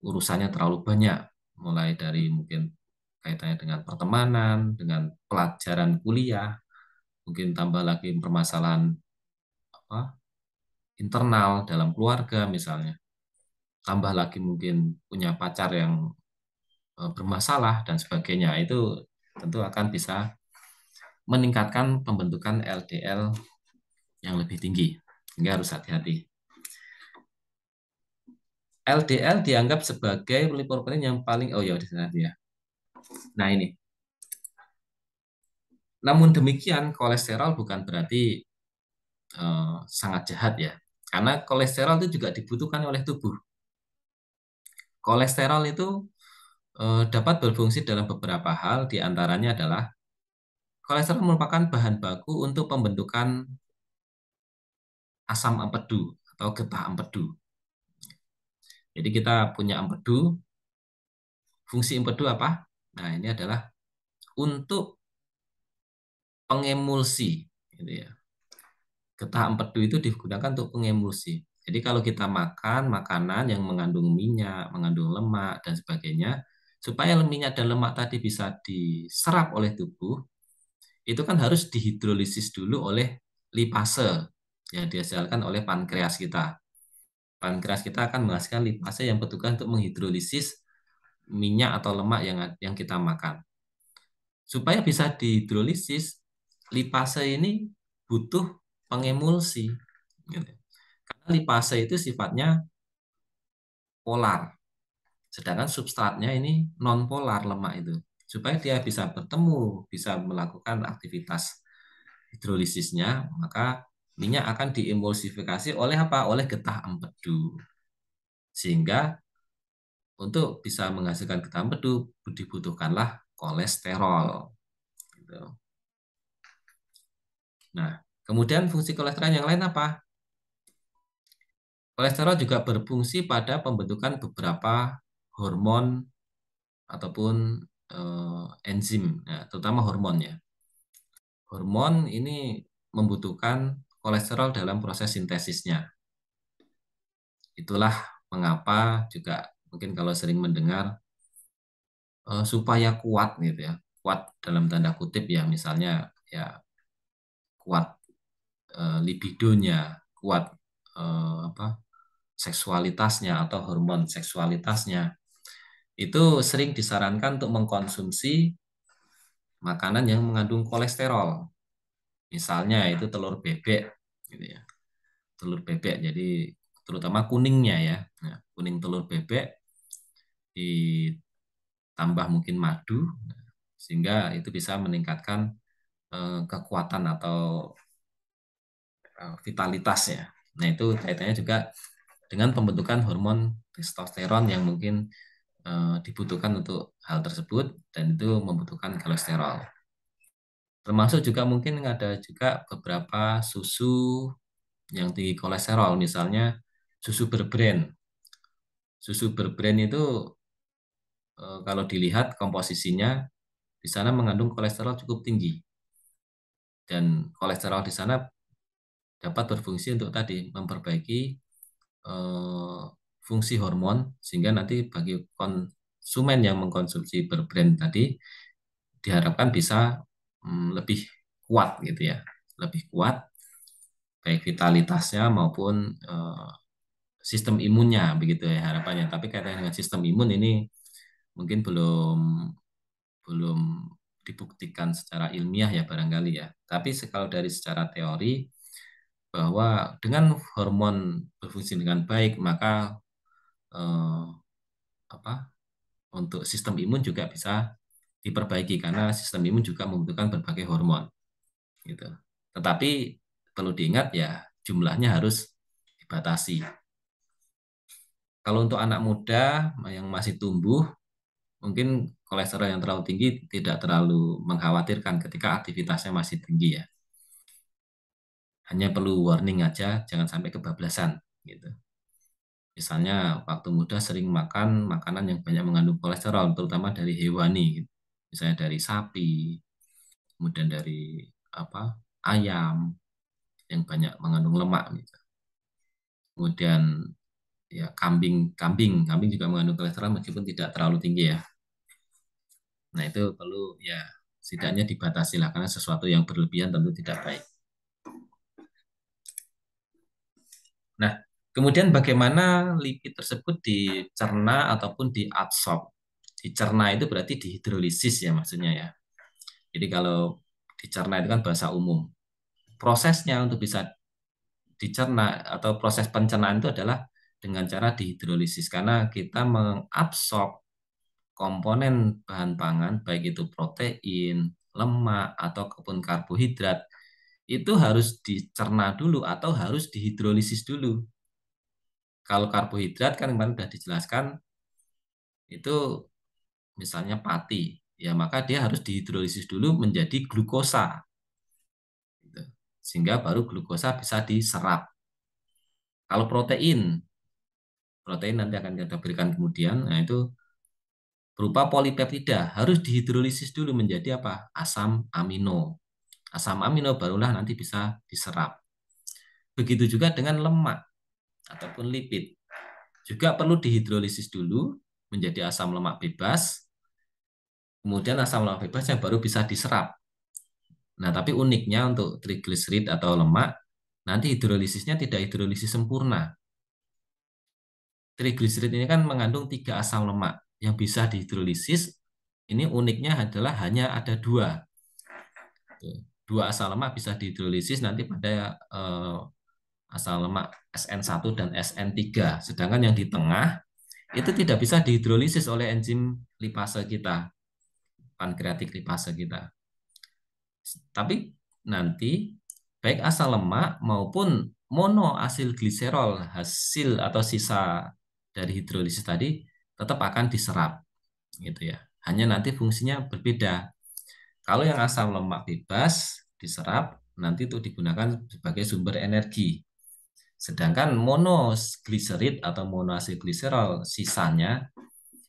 urusannya terlalu banyak, mulai dari mungkin kaitannya dengan pertemanan, dengan pelajaran kuliah, mungkin tambah lagi permasalahan apa, internal dalam keluarga misalnya, tambah lagi mungkin punya pacar yang bermasalah dan sebagainya, itu tentu akan bisa meningkatkan pembentukan LDL yang lebih tinggi, sehingga harus hati-hati. LDL dianggap sebagai lipoprotein yang paling, oh ya udah ya. Nah ini, namun demikian kolesterol bukan berarti sangat jahat ya, karena kolesterol itu juga dibutuhkan oleh tubuh. Kolesterol itu dapat berfungsi dalam beberapa hal, diantaranya adalah kolesterol merupakan bahan baku untuk pembentukan asam empedu atau getah empedu. Jadi kita punya empedu, fungsi empedu apa? Nah ini adalah untuk pengemulsi, gitu ya. Getah empedu itu digunakan untuk pengemulsi. Jadi kalau kita makan makanan yang mengandung minyak, mengandung lemak, dan sebagainya, supaya minyak dan lemak tadi bisa diserap oleh tubuh, itu kan harus dihidrolisis dulu oleh lipase yang dihasilkan oleh pankreas kita. Pankreas kita akan menghasilkan lipase yang bertugas untuk menghidrolisis minyak atau lemak yang kita makan. Supaya bisa dihidrolisis, lipase ini butuh pengemulsi. Gitu. Karena lipase itu sifatnya polar, sedangkan substratnya ini non polar lemak itu. Supaya dia bisa bertemu, bisa melakukan aktivitas hidrolisisnya, maka minyak akan diemulsifikasi oleh apa? Oleh getah empedu. Sehingga untuk bisa menghasilkan getah empedu dibutuhkanlah kolesterol. Gitu. Nah, kemudian fungsi kolesterol yang lain apa? Kolesterol juga berfungsi pada pembentukan beberapa hormon ataupun enzim, ya, terutama hormonnya. Hormon ini membutuhkan kolesterol dalam proses sintesisnya. Itulah mengapa juga mungkin kalau sering mendengar supaya kuat gitu ya, kuat dalam tanda kutip ya, misalnya ya kuat libidonya, kuat apa seksualitasnya atau hormon seksualitasnya, itu sering disarankan untuk mengkonsumsi makanan yang mengandung kolesterol. Misalnya itu telur bebek gitu ya. Telur bebek jadi terutama kuningnya ya. Nah, kuning telur bebek ditambah mungkin madu sehingga itu bisa meningkatkan kekuatan atau vitalitas ya. Nah, itu kaitannya juga dengan pembentukan hormon testosteron yang mungkin dibutuhkan untuk hal tersebut dan itu membutuhkan kolesterol. Termasuk juga mungkin ada juga beberapa susu yang tinggi kolesterol, misalnya susu berbrand. Susu berbrand itu kalau dilihat komposisinya di sana mengandung kolesterol cukup tinggi dan kolesterol di sana dapat berfungsi untuk tadi memperbaiki eh, fungsi hormon sehingga nanti bagi konsumen yang mengkonsumsi berbrand tadi diharapkan bisa lebih kuat gitu ya, lebih kuat baik vitalitasnya maupun sistem imunnya begitu ya harapannya. Tapi kaitannya dengan sistem imun ini mungkin belum belum dibuktikan secara ilmiah ya barangkali ya. Tapi kalau dari secara teori bahwa dengan hormon berfungsi dengan baik maka eh, apa untuk sistem imun juga bisa diperbaiki karena sistem imun juga membutuhkan berbagai hormon gitu. Tetapi perlu diingat ya jumlahnya harus dibatasi. Kalau untuk anak muda yang masih tumbuh, mungkin kolesterol yang terlalu tinggi tidak terlalu mengkhawatirkan ketika aktivitasnya masih tinggi ya. Hanya perlu warning aja, jangan sampai kebablasan gitu. Misalnya waktu muda sering makan makanan yang banyak mengandung kolesterol, terutama dari hewani, gitu. Misalnya dari sapi, kemudian dari apa ayam yang banyak mengandung lemak, gitu. Kemudian ya kambing juga mengandung kolesterol meskipun tidak terlalu tinggi ya. Nah itu perlu ya setidaknya dibatasi lah karena sesuatu yang berlebihan tentu tidak baik. Nah kemudian bagaimana lipid tersebut dicerna ataupun diabsorb? Dicerna itu berarti dihidrolisis ya maksudnya ya. Jadi kalau dicerna itu kan bahasa umum. Prosesnya untuk bisa dicerna atau proses pencernaan itu adalah dengan cara dihidrolisis karena kita mengabsorb komponen bahan pangan baik itu protein, lemak ataupun karbohidrat itu harus dicerna dulu atau harus dihidrolisis dulu. Kalau karbohidrat kan kemarin sudah dijelaskan itu misalnya pati, ya maka dia harus dihidrolisis dulu menjadi glukosa, gitu. Sehingga baru glukosa bisa diserap. Kalau protein nanti akan kita berikan kemudian, nah itu berupa polipeptida harus dihidrolisis dulu menjadi apa? Asam amino. Asam amino barulah nanti bisa diserap. Begitu juga dengan lemak ataupun lipid. Juga perlu dihidrolisis dulu menjadi asam lemak bebas, kemudian asam lemak bebas yang baru bisa diserap. Nah, tapi uniknya untuk trigliserid atau lemak, nanti hidrolisisnya tidak hidrolisis sempurna. Trigliserid ini kan mengandung 3 asam lemak yang bisa dihidrolisis. Ini uniknya adalah hanya ada 2. 2 asam lemak bisa dihidrolisis nanti pada asam lemak SN1 dan SN3. Sedangkan yang di tengah itu tidak bisa dihidrolisis oleh enzim lipase kita, pankreatik lipase kita. Tapi nanti baik asam lemak maupun monoasilgliserol hasil atau sisa dari hidrolisis tadi tetap akan diserap gitu ya. Hanya nanti fungsinya berbeda. Kalau yang asam lemak bebas diserap nanti itu digunakan sebagai sumber energi. Sedangkan monogliserid atau monoasilgliserol sisanya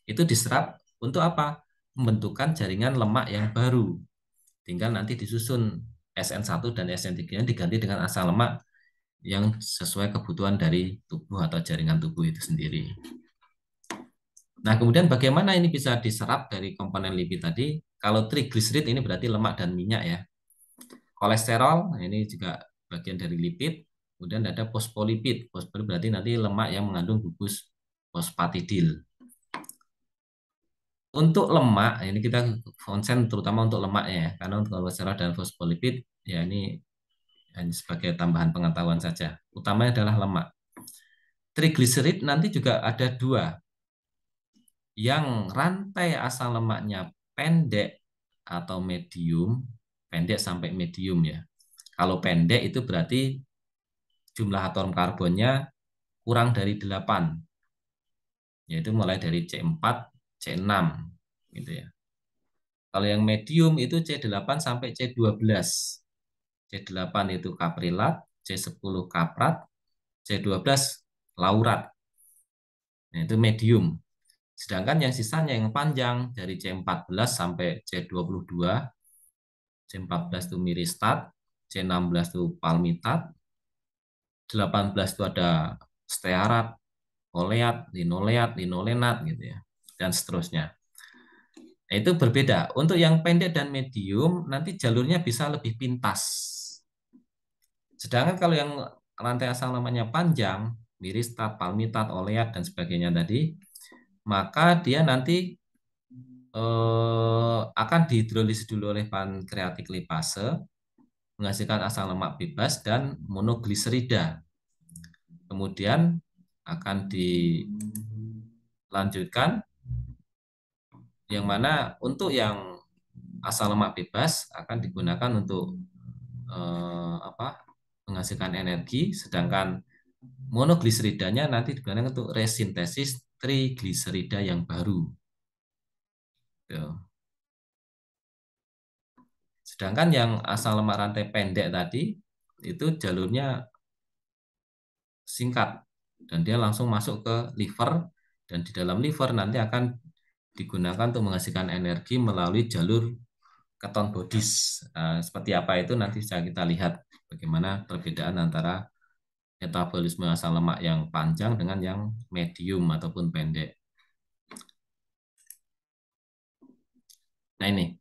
itu diserap untuk apa? Pembentukan jaringan lemak yang baru. Tinggal nanti disusun SN1 dan SN3 diganti dengan asam lemak yang sesuai kebutuhan dari tubuh atau jaringan tubuh itu sendiri. Nah, kemudian bagaimana ini bisa diserap dari komponen lipid tadi? Kalau trigliserid ini berarti lemak dan minyak ya. Kolesterol, nah ini juga bagian dari lipid. Kemudian ada fosfolipid. Fosfolipid berarti nanti lemak yang mengandung gugus fosfatidil. Untuk lemak, ini kita konsen terutama untuk lemaknya ya. Karena untuk kolesterol dan fosfolipid, ya ini hanya sebagai tambahan pengetahuan saja. Utamanya adalah lemak. Trigliserid nanti juga ada dua. Yang rantai asam lemaknya pendek atau medium, pendek sampai medium ya. Kalau pendek itu berarti jumlah atom karbonnya kurang dari 8, yaitu mulai dari C4, C6 gitu ya. Kalau yang medium itu C8 sampai C12. C8 itu kaprilat, C10 kaprat, C12 laurat. Nah, itu medium. Sedangkan yang sisanya yang panjang dari C14 sampai C22, C14 itu miristat, C16 itu palmitat, 18 itu ada stearat, oleat, linoleat, linolenat gitu ya, dan seterusnya. Nah, itu berbeda. Untuk yang pendek dan medium nanti jalurnya bisa lebih pintas. Sedangkan kalau yang rantai asam lemaknya panjang, miristat, palmitat, oleat dan sebagainya tadi, maka dia nanti akan dihidrolisis dulu oleh pankreatik lipase, menghasilkan asam lemak bebas dan monogliserida. Kemudian akan dilanjutkan yang mana untuk yang asam lemak bebas akan digunakan untuk menghasilkan energi, sedangkan monogliseridanya nanti digunakan untuk resintesis trigliserida yang baru. Tuh. Sedangkan yang asam lemak rantai pendek tadi itu jalurnya singkat dan dia langsung masuk ke liver, dan di dalam liver nanti akan digunakan untuk menghasilkan energi melalui jalur keton bodies. Seperti apa itu nanti bisa kita lihat bagaimana perbedaan antara metabolisme asam lemak yang panjang dengan yang medium ataupun pendek. Nah, ini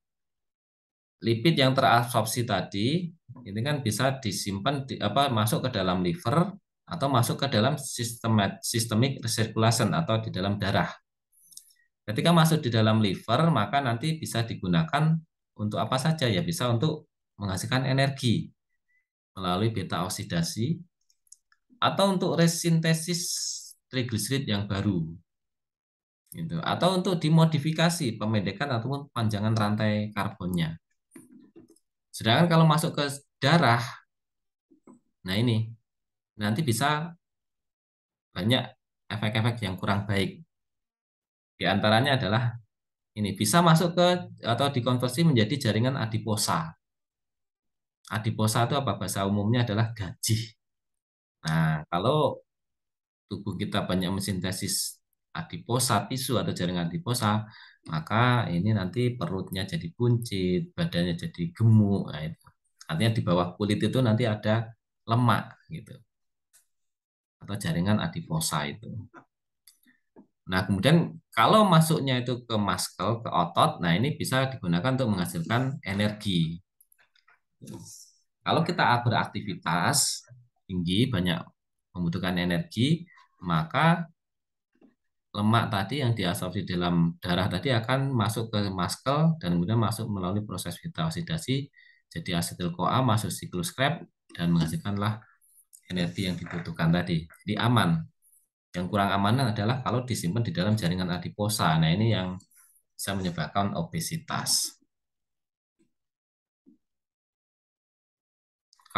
lipid yang terabsorpsi tadi ini kan bisa disimpan masuk ke dalam liver atau masuk ke dalam systemic circulation atau di dalam darah. Ketika masuk di dalam liver, maka nanti bisa digunakan untuk apa saja ya, bisa untuk menghasilkan energi melalui beta oksidasi atau untuk resintesis trigliserid yang baru. Gitu. Atau untuk dimodifikasi pemendekan ataupun panjangan rantai karbonnya. Sedangkan kalau masuk ke darah, nah ini nanti bisa banyak efek-efek yang kurang baik. Di antaranya adalah ini bisa masuk ke atau dikonversi menjadi jaringan adiposa. Adiposa itu apa? Bahasa umumnya adalah gaji. Nah, kalau tubuh kita banyak mensintesis adiposa, tisu atau jaringan adiposa, maka ini nanti perutnya jadi buncit, badannya jadi gemuk. Nah, itu. Artinya di bawah kulit itu nanti ada lemak gitu, atau jaringan adiposa itu. Nah, kemudian kalau masuknya itu ke muscle, ke otot, nah ini bisa digunakan untuk menghasilkan energi. Kalau kita beraktivitas tinggi, banyak membutuhkan energi, maka lemak tadi yang diabsorpsi dalam darah tadi akan masuk ke muscle dan kemudian masuk melalui proses beta oksidasi jadi asetil CoA masuk siklus Krebs dan menghasilkanlah energi yang dibutuhkan tadi. Jadi aman. Yang kurang aman adalah kalau disimpan di dalam jaringan adiposa. Nah, ini yang bisa menyebabkan obesitas.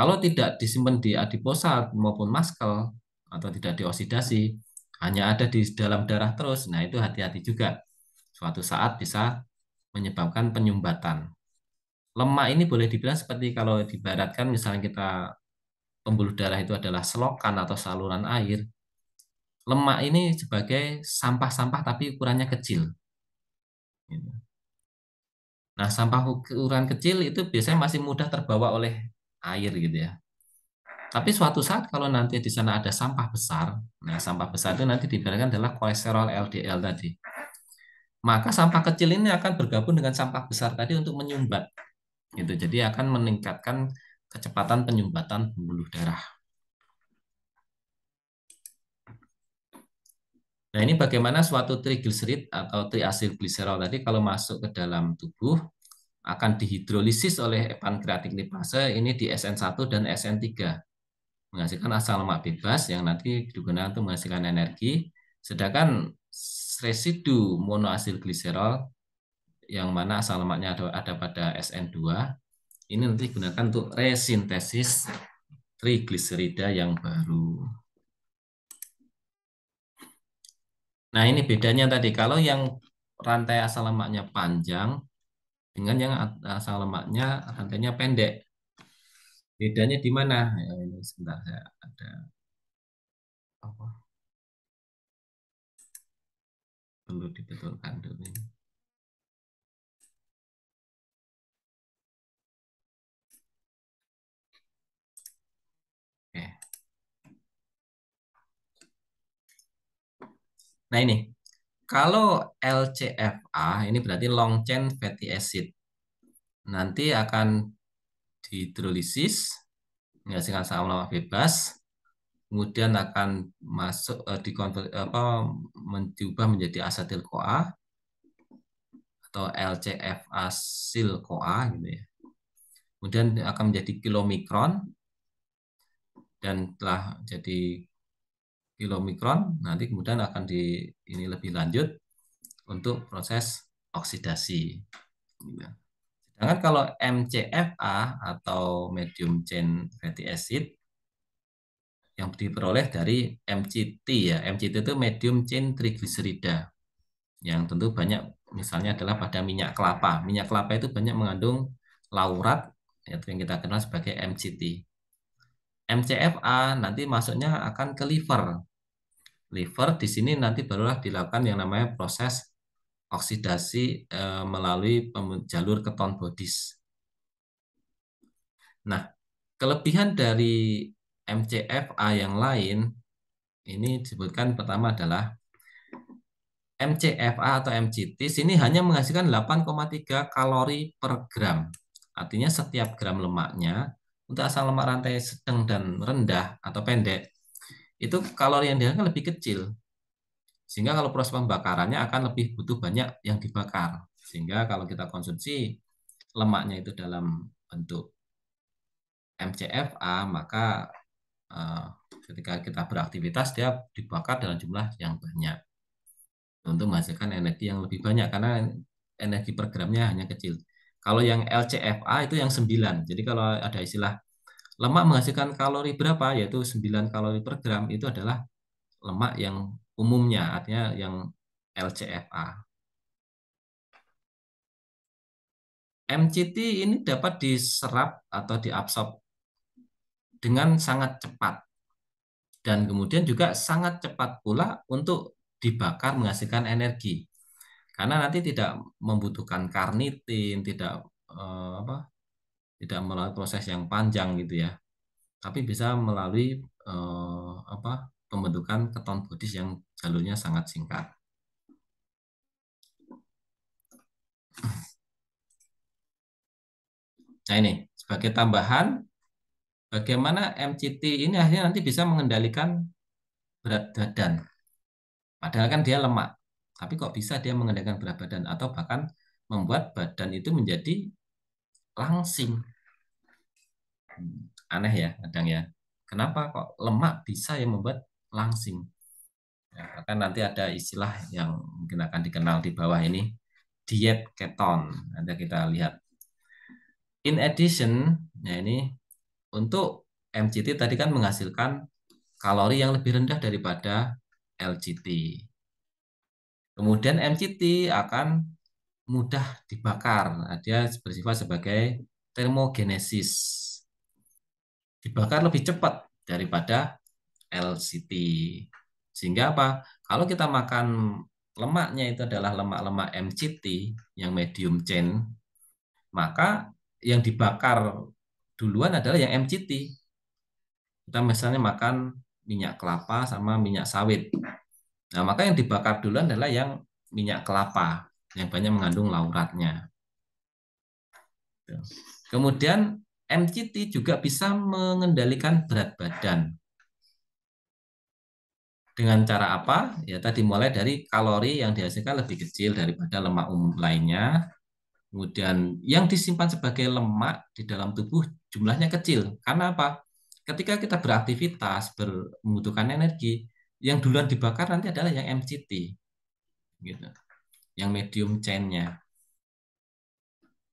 Kalau tidak disimpan di adiposa maupun muscle atau tidak dioksidasi, hanya ada di dalam darah terus. Nah, itu hati-hati juga. Suatu saat bisa menyebabkan penyumbatan. Lemak ini boleh dibilang seperti kalau dibaratkan misalnya kita pembuluh darah itu adalah selokan atau saluran air. Lemak ini sebagai sampah-sampah tapi ukurannya kecil. Gitu. Nah, sampah ukuran kecil itu biasanya masih mudah terbawa oleh air gitu ya. Tapi suatu saat kalau nanti di sana ada sampah besar, nah sampah besar itu nanti diibaratkan adalah kolesterol LDL tadi. Maka sampah kecil ini akan bergabung dengan sampah besar tadi untuk menyumbat. Gitu. Jadi akan meningkatkan kecepatan penyumbatan pembuluh darah. Nah, ini bagaimana suatu trigliserid atau triasilgliserol tadi kalau masuk ke dalam tubuh akan dihidrolisis oleh pankreatik lipase ini di SN1 dan SN3 menghasilkan asam lemak bebas yang nanti digunakan untuk menghasilkan energi. Sedangkan residu monoasilgliserol yang mana asam lemaknya ada pada SN2 ini nanti digunakan untuk resintesis trigliserida yang baru. Nah, ini bedanya tadi. Kalau yang rantai asam lemaknya panjang dengan yang asam lemaknya rantainya pendek. Bedanya di mana? Ya, ini sebentar saya ada apa perlu dibetulkan dulu ini. Oke. Nah, ini kalau LCFA ini berarti long chain fatty acid. Nanti akan dihidrolisis menghasilkan asam lemak bebas, kemudian akan masuk diubah menjadi asetil CoA atau LCFA sil CoA gitu ya. Kemudian akan menjadi kilomikron dan telah jadi kilomikron nanti kemudian akan ini lebih lanjut untuk proses oksidasi. Gitu. Sedangkan kalau MCFA atau medium chain fatty acid yang diperoleh dari MCT ya. MCT itu medium chain triglycerida yang tentu banyak misalnya adalah pada minyak kelapa. Minyak kelapa itu banyak mengandung laurat yaitu yang kita kenal sebagai MCT. MCFA nanti masuknya akan ke liver. Liver di sini nanti barulah dilakukan yang namanya proses oksidasi melalui jalur keton bodies. Nah, kelebihan dari MCFA yang lain ini disebutkan pertama adalah MCFA atau MCT sini hanya menghasilkan 8,3 kalori per gram. Artinya setiap gram lemaknya untuk asam lemak rantai sedang dan rendah atau pendek itu kalori yang dihasilkan lebih kecil. Sehingga kalau proses pembakarannya akan lebih butuh banyak yang dibakar. Sehingga kalau kita konsumsi lemaknya itu dalam bentuk MCFA, maka eh, ketika kita beraktivitas dia dibakar dalam jumlah yang banyak untuk menghasilkan energi yang lebih banyak karena energi per gramnya hanya kecil. Kalau yang LCFA itu yang 9. Jadi kalau ada istilah lemak menghasilkan kalori berapa, yaitu 9 kalori per gram, itu adalah lemak yang umumnya, artinya yang LCFA. MCT ini dapat diserap atau diabsorb dengan sangat cepat. Dan kemudian juga sangat cepat pula untuk dibakar menghasilkan energi. Karena nanti tidak membutuhkan karnitin, tidak melalui proses yang panjang gitu ya. Tapi bisa melalui pembentukan keton bodies yang jalurnya sangat singkat. Nah ini sebagai tambahan, bagaimana MCT ini akhirnya nanti bisa mengendalikan berat badan. Padahal kan dia lemak. Tapi kok bisa dia mengendalikan berat badan atau bahkan membuat badan itu menjadi langsing. Aneh ya kadang ya. Kenapa kok lemak bisa yang membuat langsing? Ya, kan nanti ada istilah yang mungkin akan dikenal di bawah ini, diet keton. Nanti kita lihat. In addition, ya ini untuk MCT tadi kan menghasilkan kalori yang lebih rendah daripada LCT. Kemudian MCT akan mudah dibakar. Nah, dia bersifat sebagai termogenesis. Dibakar lebih cepat daripada LCT. Sehingga apa? Kalau kita makan lemaknya itu adalah lemak-lemak MCT yang medium chain, maka yang dibakar duluan adalah yang MCT. Kita misalnya makan minyak kelapa sama minyak sawit. Nah, maka yang dibakar duluan adalah yang minyak kelapa yang banyak mengandung lauratnya. Kemudian MCT juga bisa mengendalikan berat badan. Dengan cara apa? Ya tadi mulai dari kalori yang dihasilkan lebih kecil daripada lemak umum lainnya. Kemudian yang disimpan sebagai lemak di dalam tubuh jumlahnya kecil. Karena apa? Ketika kita beraktivitas, membutuhkan energi, yang duluan dibakar nanti adalah yang MCT, gitu. Yang medium chain-nya.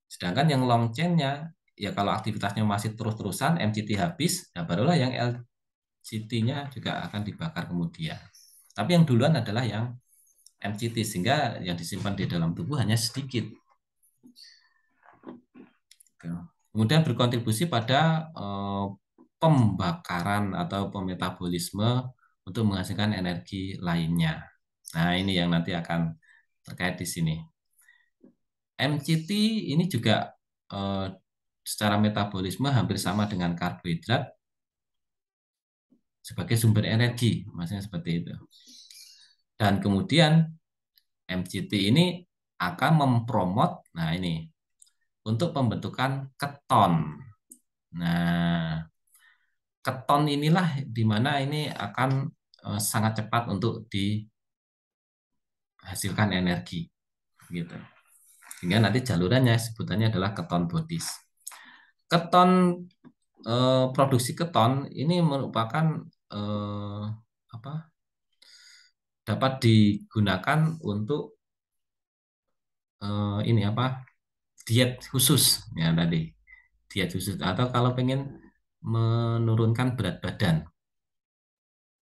Sedangkan yang long chain-nya, ya kalau aktivitasnya masih terus-terusan, MCT habis, nah barulah yang LCT-nya juga akan dibakar kemudian. Tapi yang duluan adalah yang MCT, sehingga yang disimpan di dalam tubuh hanya sedikit. Kemudian berkontribusi pada pembakaran atau pemetabolisme untuk menghasilkan energi lainnya. Nah, ini yang nanti akan terkait di sini. MCT ini juga secara metabolisme hampir sama dengan karbohidrat sebagai sumber energi, maksudnya seperti itu. Dan kemudian MCT ini akan mempromot, nah ini, untuk pembentukan keton. Nah, keton inilah di mana ini akan sangat cepat untuk dihasilkan energi, gitu. Sehingga nanti jalurannya sebutannya adalah keton bodies. Keton produksi keton ini merupakan apa? Dapat digunakan untuk ini apa? Diet khusus ya tadi. Diet khusus atau kalau pengen menurunkan berat badan.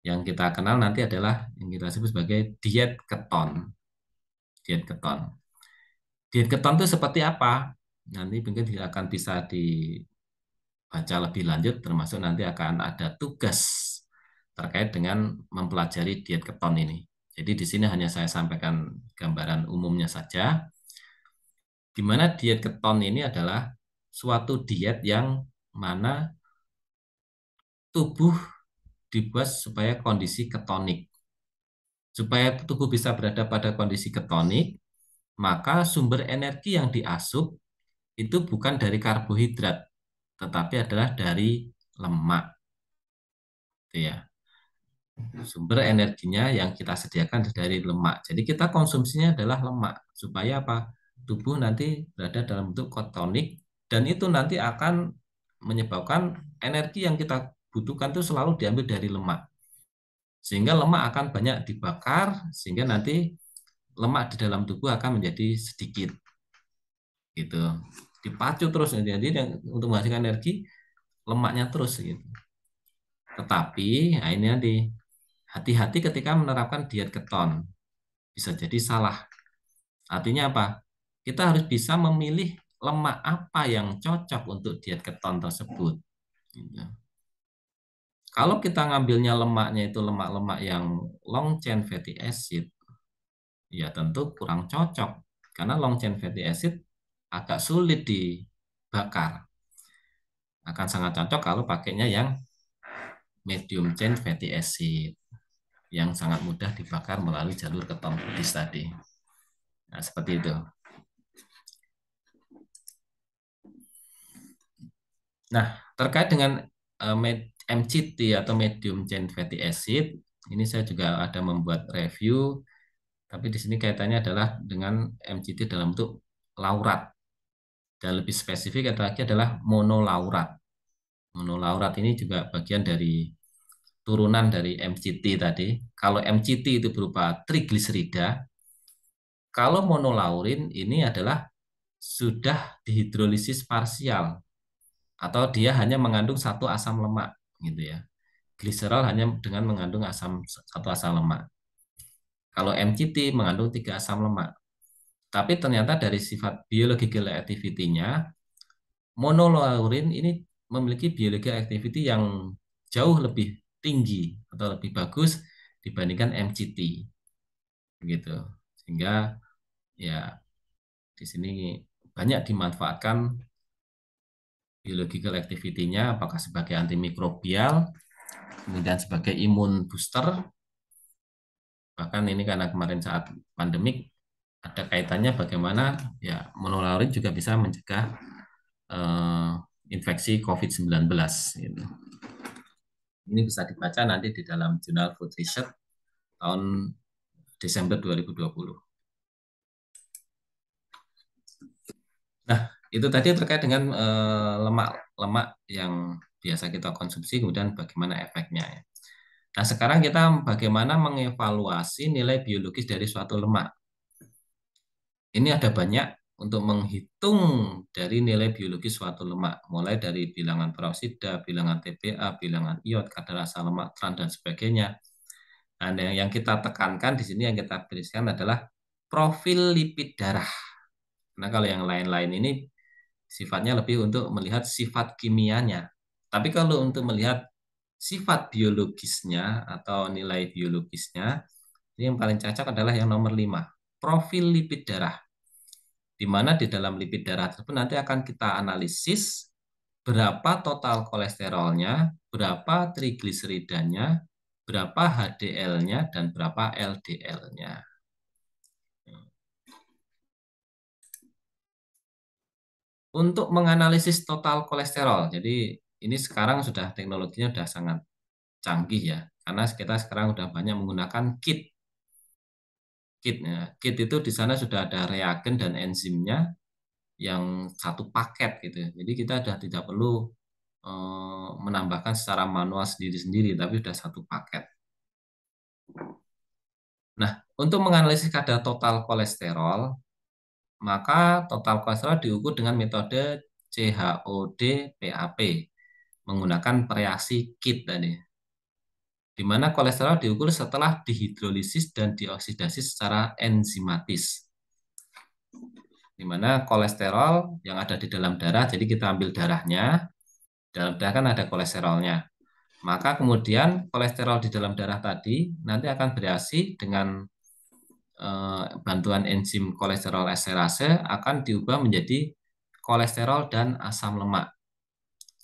Yang kita kenal nanti adalah yang kita sebut sebagai diet keton. Diet keton. Diet keton itu seperti apa? Nanti mungkin akan bisa dibaca lebih lanjut, termasuk nanti akan ada tugas terkait dengan mempelajari diet keton ini. Jadi di sini hanya saya sampaikan gambaran umumnya saja, di mana diet keton ini adalah suatu diet yang mana tubuh dibuat supaya kondisi ketonik. Supaya tubuh bisa berada pada kondisi ketonik, maka sumber energi yang diasup itu bukan dari karbohidrat, tetapi adalah dari lemak. Itu ya. Sumber energinya yang kita sediakan dari lemak. Jadi kita konsumsinya adalah lemak. Supaya apa? Tubuh nanti berada dalam bentuk ketonik, dan itu nanti akan menyebabkan energi yang kita butuhkan itu selalu diambil dari lemak. Sehingga lemak akan banyak dibakar, sehingga nanti lemak di dalam tubuh akan menjadi sedikit. Gitu. Dipacu terus. Jadi untuk menghasilkan energi, lemaknya terus. Gitu. Tetapi, nah ini nanti, hati-hati ketika menerapkan diet keton. Bisa jadi salah. Artinya apa? Kita harus bisa memilih lemak apa yang cocok untuk diet keton tersebut. Gitu. Kalau kita ngambilnya lemaknya itu lemak-lemak yang long chain fatty acid, ya tentu kurang cocok. Karena long chain fatty acid agak sulit dibakar. Akan sangat cocok kalau pakainya yang medium chain fatty acid, yang sangat mudah dibakar melalui jalur keton putih tadi. Nah, seperti itu. Nah, terkait dengan MCT atau medium chain fatty acid, ini saya juga ada membuat review, tapi di sini kaitannya adalah dengan MCT dalam bentuk laurat. Dan lebih spesifik lagi adalah monolaurat. Monolaurat ini juga bagian dari turunan dari MCT tadi. Kalau MCT itu berupa trigliserida, kalau monolaurin ini adalah sudah dihidrolisis parsial atau dia hanya mengandung satu asam lemak gitu ya. Gliserol hanya dengan mengandung satu asam lemak. Kalau MCT mengandung tiga asam lemak. Tapi ternyata dari sifat biological activity-nya, monolaurin ini memiliki biological activity yang jauh lebih tinggi atau lebih bagus dibandingkan MCT gitu. Sehingga ya di sini banyak dimanfaatkan biological activity-nya apakah sebagai antimikrobial, kemudian sebagai imun booster. Bahkan ini karena kemarin saat pandemik ada kaitannya bagaimana ya monolaurin juga bisa mencegah eh, infeksi COVID-19 gitu. Ini bisa dibaca nanti di dalam jurnal Food Research tahun Desember 2020. Nah, itu tadi terkait dengan lemak-lemak yang biasa kita konsumsi, kemudian bagaimana efeknya ya. Nah, sekarang kita bagaimana mengevaluasi nilai biologis dari suatu lemak. Ini ada banyak untuk menghitung dari nilai biologis suatu lemak, mulai dari bilangan peroksida, bilangan TPA, bilangan iod, kadar asam lemak, trans, dan sebagainya. Nah, yang kita tekankan di sini yang kita berikan adalah profil lipid darah. Nah, kalau yang lain-lain ini sifatnya lebih untuk melihat sifat kimianya. Tapi kalau untuk melihat sifat biologisnya atau nilai biologisnya, ini yang paling cocok adalah yang nomor 5, profil lipid darah. Di mana di dalam lipid darah tersebut nanti akan kita analisis berapa total kolesterolnya, berapa trigliseridanya, berapa HDL-nya, dan berapa LDL-nya. Untuk menganalisis total kolesterol, jadi ini sekarang sudah teknologinya sudah sangat canggih ya, karena kita sekarang sudah banyak menggunakan kit. Kit itu di sana sudah ada reagen dan enzimnya yang satu paket gitu. Jadi kita sudah tidak perlu menambahkan secara manual sendiri-sendiri, tapi sudah satu paket. Nah, untuk menganalisis kadar total kolesterol, maka total kolesterol diukur dengan metode CHOD-PAP menggunakan reaksi KIT tadi, di mana kolesterol diukur setelah dihidrolisis dan dioksidasi secara enzimatis. Di mana kolesterol yang ada di dalam darah, jadi kita ambil darahnya, dalam darah kan ada kolesterolnya. Maka kemudian kolesterol di dalam darah tadi nanti akan bereaksi dengan bantuan enzim kolesterol esterase akan diubah menjadi kolesterol dan asam lemak.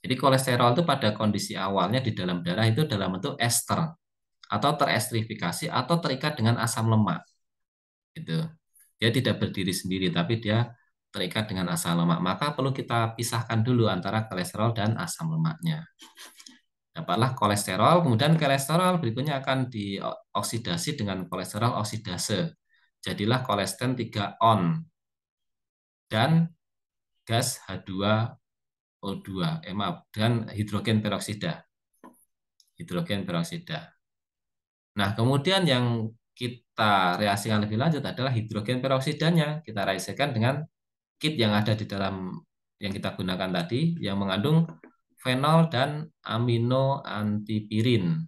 Jadi kolesterol itu pada kondisi awalnya di dalam darah itu dalam bentuk ester atau terestrifikasi atau terikat dengan asam lemak. Gitu. Dia tidak berdiri sendiri tapi dia terikat dengan asam lemak. Maka perlu kita pisahkan dulu antara kolesterol dan asam lemaknya. Dapatlah kolesterol, kemudian kolesterol berikutnya akan dioksidasi dengan kolesterol oksidase. Jadilah kolesten 3-on dan gas H2O2, maaf, dan hidrogen peroksida. Hidrogen peroksida. Nah, kemudian yang kita reaksikan lebih lanjut adalah hidrogen peroksidanya. Kita reaksikan dengan kit yang ada di dalam yang kita gunakan tadi, yang mengandung fenol dan amino antipirin.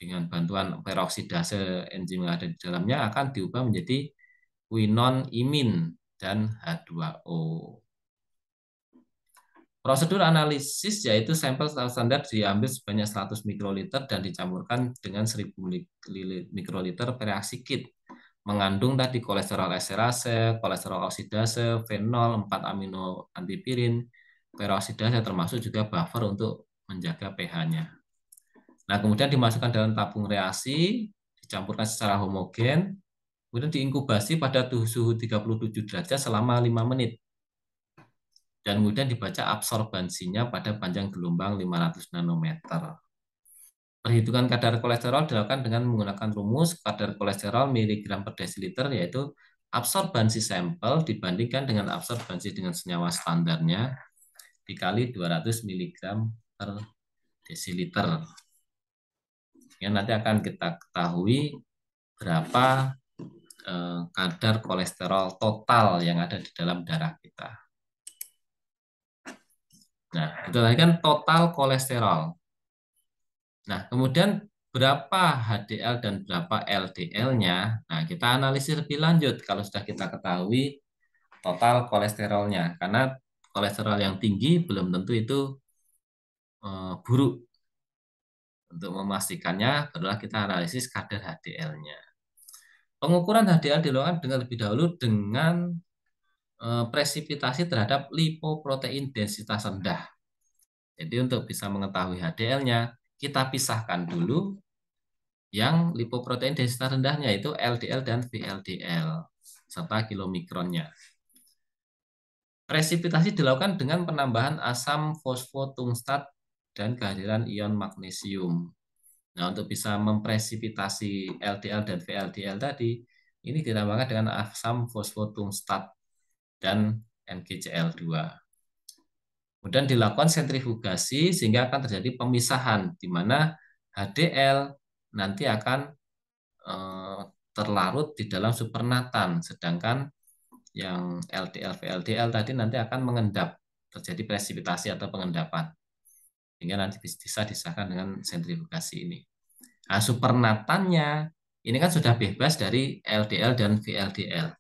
Dengan bantuan peroksidase enzim yang ada di dalamnya akan diubah menjadi quinon imin dan H2O. Prosedur analisis yaitu sampel standar diambil sebanyak 100 mikroliter dan dicampurkan dengan 1000 mikroliter reaksi kit. Mengandung tadi kolesterol esterase, kolesterol oksidase, fenol, 4 amino antipirin, peroksidase termasuk juga buffer untuk menjaga pH-nya. Nah, kemudian dimasukkan dalam tabung reaksi, dicampurkan secara homogen, kemudian diinkubasi pada suhu 37 derajat selama 5 menit. Dan kemudian dibaca absorbansinya pada panjang gelombang 500 nanometer. Perhitungan kadar kolesterol dilakukan dengan menggunakan rumus kadar kolesterol miligram per desiliter, yaitu absorbansi sampel dibandingkan dengan absorbansi dengan senyawa standarnya dikali 200 miligram per desiliter. Ya, nanti akan kita ketahui berapa kadar kolesterol total yang ada di dalam darah kita. Nah, itu tadi kan total kolesterol. Nah, kemudian berapa HDL dan berapa LDL-nya? Nah, kita analisis lebih lanjut kalau sudah kita ketahui total kolesterolnya. Karena kolesterol yang tinggi belum tentu itu buruk. Untuk memastikannya, barulah kita analisis kadar HDL-nya. Pengukuran HDL dilakukan dengan lebih dahulu dengan presipitasi terhadap lipoprotein densitas rendah. Jadi untuk bisa mengetahui HDL-nya, kita pisahkan dulu yang lipoprotein densitas rendahnya itu LDL dan VLDL serta kilomikronnya. Presipitasi dilakukan dengan penambahan asam fosfotungstat dan kehadiran ion magnesium. Nah, untuk bisa mempresipitasi LDL dan VLDL tadi, ini ditambahkan dengan asam fosfotungstat dan NGCl2. Kemudian dilakukan sentrifugasi sehingga akan terjadi pemisahan di mana HDL nanti akan terlarut di dalam supernatan, sedangkan yang LDL VLDL tadi nanti akan mengendap, terjadi presipitasi atau pengendapan, sehingga nanti bisa disahkan dengan sentrifugasi ini. Nah, supernatannya ini kan sudah bebas dari LDL dan VLDL,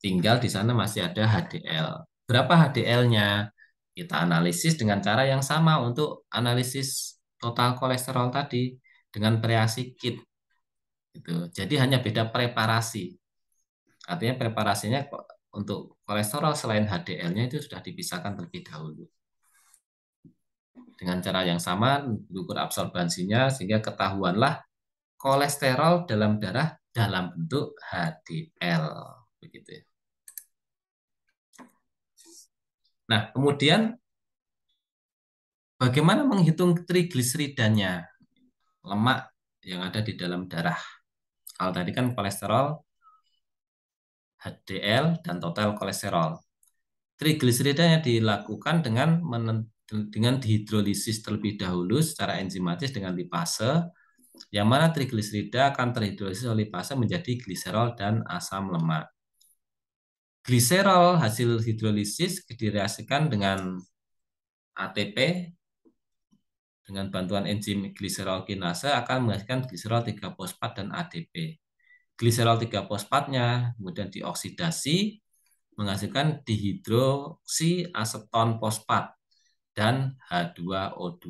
tinggal di sana masih ada HDL. Berapa HDL-nya? Kita analisis dengan cara yang sama untuk analisis total kolesterol tadi dengan preasi kit. Gitu. Jadi hanya beda preparasi. Artinya preparasinya untuk kolesterol selain HDL-nya itu sudah dipisahkan terlebih dahulu. Dengan cara yang sama, diukur absorbansinya sehingga ketahuanlah kolesterol dalam darah dalam bentuk HDL. Begitu ya. Nah, kemudian bagaimana menghitung trigliseridanya, lemak yang ada di dalam darah? Kalau tadi kan kolesterol, HDL, dan total kolesterol. Trigliseridanya dilakukan dengan dihidrolisis terlebih dahulu secara enzimatis dengan lipase, yang mana trigliserida akan terhidrolisis oleh lipase menjadi gliserol dan asam lemak. Gliserol hasil hidrolisis direaksikan dengan ATP dengan bantuan enzim gliserol kinase akan menghasilkan gliserol 3-fosfat dan ADP. Gliserol 3-fosfatnya kemudian dioksidasi menghasilkan dihidroksi aseton fosfat dan H2O2.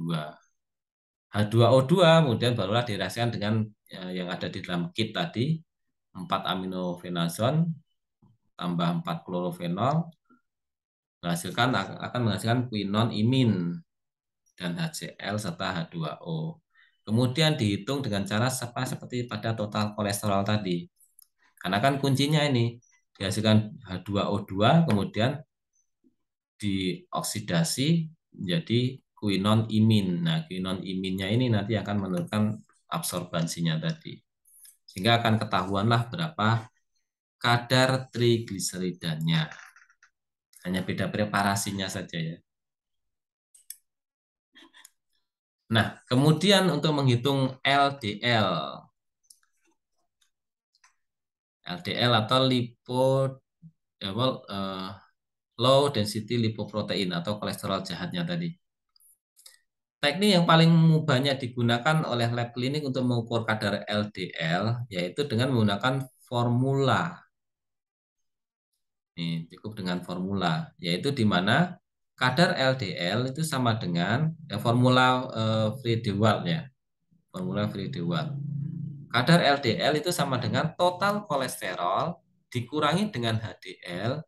H2O2 kemudian barulah direaksikan dengan yang ada di dalam kit tadi, 4 aminofenazon tambah 4 klorofenol akan menghasilkan quinon imin dan HCl serta H2O. Kemudian dihitung dengan cara seperti pada total kolesterol tadi. Karena kan kuncinya ini dihasilkan H2O2 kemudian dioksidasi menjadi quinon imin. Nah, quinon iminnya ini nanti akan menentukan absorbansinya tadi. Sehingga akan ketahuanlah berapa kadar trigliseridanya. Hanya beda preparasinya saja ya. Nah, kemudian untuk menghitung LDL. LDL atau low density lipoprotein atau kolesterol jahatnya tadi. Teknik yang paling banyak digunakan oleh lab klinik untuk mengukur kadar LDL yaitu dengan menggunakan formula. Ini cukup dengan formula, yaitu di mana kadar LDL itu sama dengan formula Friedewald ya. Formula Friedewald. Kadar LDL itu sama dengan total kolesterol dikurangi dengan HDL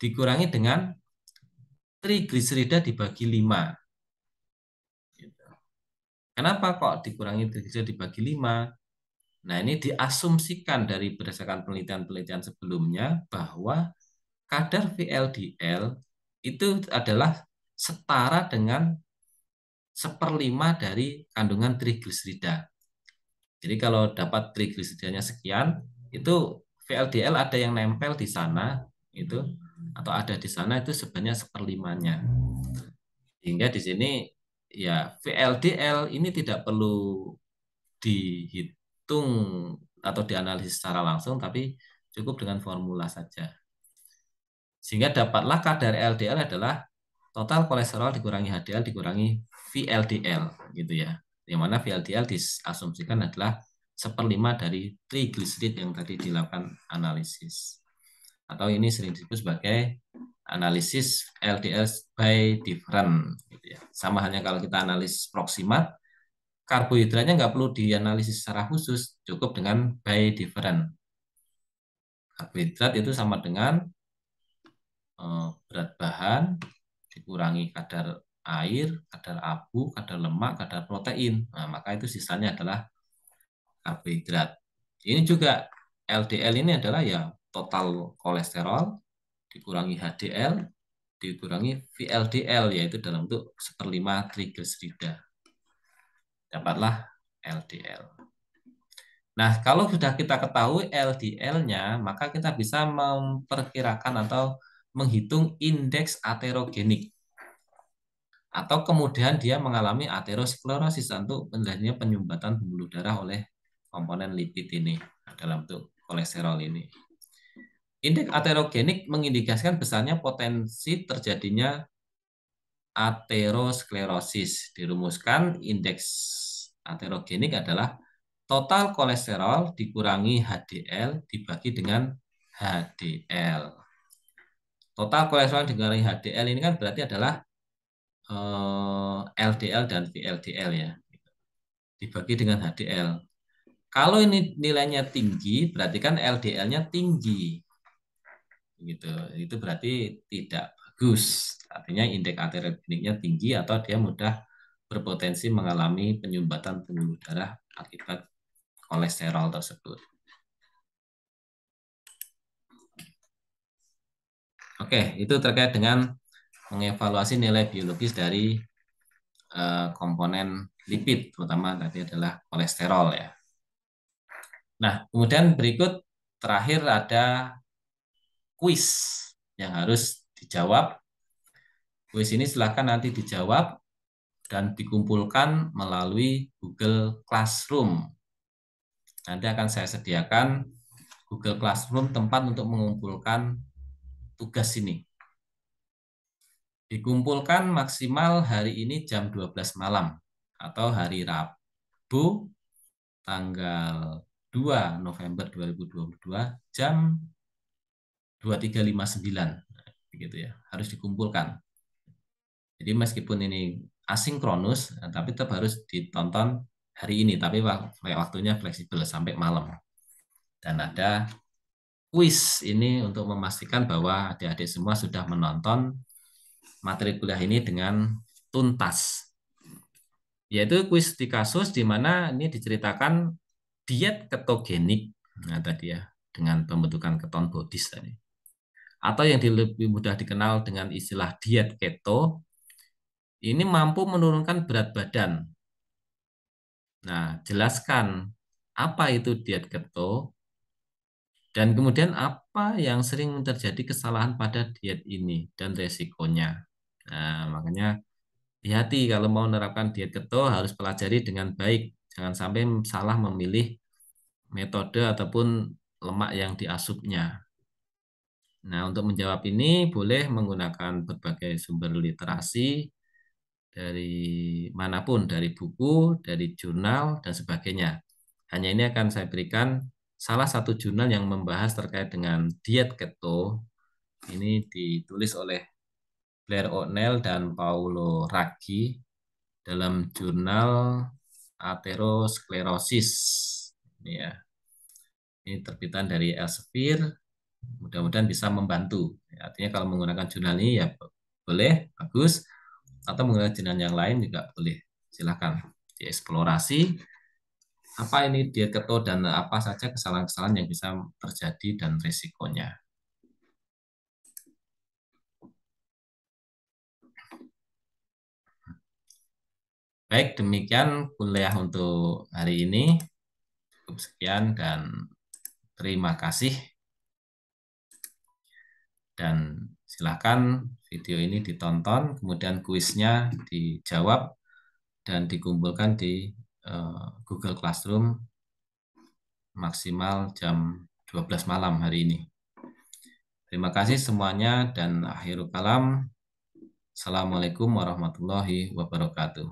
dikurangi dengan trigliserida dibagi 5. Gitu. Kenapa kok dikurangi trigliserida dibagi 5? Nah, ini diasumsikan dari berdasarkan penelitian-penelitian sebelumnya bahwa kadar VLDL itu adalah setara dengan 1/5 dari kandungan trigliserida. Jadi kalau dapat trigliseridanya sekian, itu VLDL ada yang nempel di sana, itu atau ada di sana itu sebenarnya 1/5-nya. Hingga di sini ya VLDL ini tidak perlu dihitung atau dianalisis secara langsung, tapi cukup dengan formula saja. Sehingga dapatlah kadar LDL adalah total kolesterol dikurangi HDL dikurangi VLDL gitu ya. Yang mana VLDL diasumsikan adalah 1/5 dari trigliserid yang tadi dilakukan analisis. Atau ini sering disebut sebagai analisis LDL by different gitu ya. Sama halnya kalau kita analisis proximat, karbohidratnya nggak perlu dianalisis secara khusus, cukup dengan by different. Karbohidrat itu sama dengan berat bahan dikurangi kadar air, kadar abu, kadar lemak, kadar protein. Nah, maka itu sisanya adalah karbohidrat. Ini juga LDL ini adalah ya total kolesterol dikurangi HDL dikurangi VLDL yaitu dalam bentuk 1/5 trigliserida. Dapatlah LDL. Nah, kalau sudah kita ketahui LDL-nya, maka kita bisa memperkirakan atau menghitung indeks aterogenik. Atau kemudian dia mengalami aterosklerosis untuk terjadinya penyumbatan pembuluh darah oleh komponen lipid ini dalam bentuk kolesterol ini. Indeks aterogenik mengindikasikan besarnya potensi terjadinya aterosklerosis. Dirumuskan indeks aterogenik adalah total kolesterol dikurangi HDL dibagi dengan HDL. Total kolesterol dikurangi HDL ini kan berarti adalah LDL dan VLDL ya. Dibagi dengan HDL. Kalau ini nilainya tinggi, berarti kan LDL-nya tinggi. Gitu. Itu berarti tidak bagus. Artinya indeks aterogeniknya tinggi atau dia mudah berpotensi mengalami penyumbatan pembuluh darah akibat kolesterol tersebut. Oke, itu terkait dengan mengevaluasi nilai biologis dari komponen lipid, terutama tadi adalah kolesterol ya. Nah, kemudian berikut terakhir ada kuis yang harus dijawab. Kuis ini silahkan nanti dijawab dan dikumpulkan melalui Google Classroom. Nanti akan saya sediakan Google Classroom tempat untuk mengumpulkan tugas ini. Dikumpulkan maksimal hari ini jam 12 malam atau hari Rabu tanggal 2 November 2022 jam 23.59 begitu ya. Harus dikumpulkan. Jadi meskipun ini asinkronus tapi tetap harus ditonton hari ini tapi waktunya fleksibel sampai malam. Dan ada kuis ini untuk memastikan bahwa adik-adik semua sudah menonton materi kuliah ini dengan tuntas. Yaitu kuis di kasus di mana ini diceritakan diet ketogenik, nah tadi ya, dengan pembentukan keton bodies tadi. Atau yang lebih mudah dikenal dengan istilah diet keto, ini mampu menurunkan berat badan. Nah, jelaskan apa itu diet keto, dan kemudian apa yang sering terjadi kesalahan pada diet ini dan resikonya. Nah, makanya hati-hati kalau mau menerapkan diet keto harus pelajari dengan baik. Jangan sampai salah memilih metode ataupun lemak yang diasupnya. Nah, untuk menjawab ini boleh menggunakan berbagai sumber literasi dari manapun, dari buku, dari jurnal, dan sebagainya. Hanya ini akan saya berikan salah satu jurnal yang membahas terkait dengan diet keto. Ini ditulis oleh Blair O'Neill dan Paulo Raggi dalam jurnal Atherosclerosis. Ini ya. Ini terbitan dari Elsevier. Mudah-mudahan bisa membantu. Artinya kalau menggunakan jurnal ini ya boleh, bagus. Atau menggunakan jurnal yang lain juga boleh. Silakan dieksplorasi. Apa ini diet keto dan apa saja kesalahan-kesalahan yang bisa terjadi dan resikonya. Baik, demikian kuliah untuk hari ini. Cukup sekian dan terima kasih. Dan silakan video ini ditonton, kemudian kuisnya dijawab dan dikumpulkan di Google Classroom maksimal jam 12 malam hari ini. Terima kasih semuanya dan akhirul kalam. Assalamualaikum warahmatullahi wabarakatuh.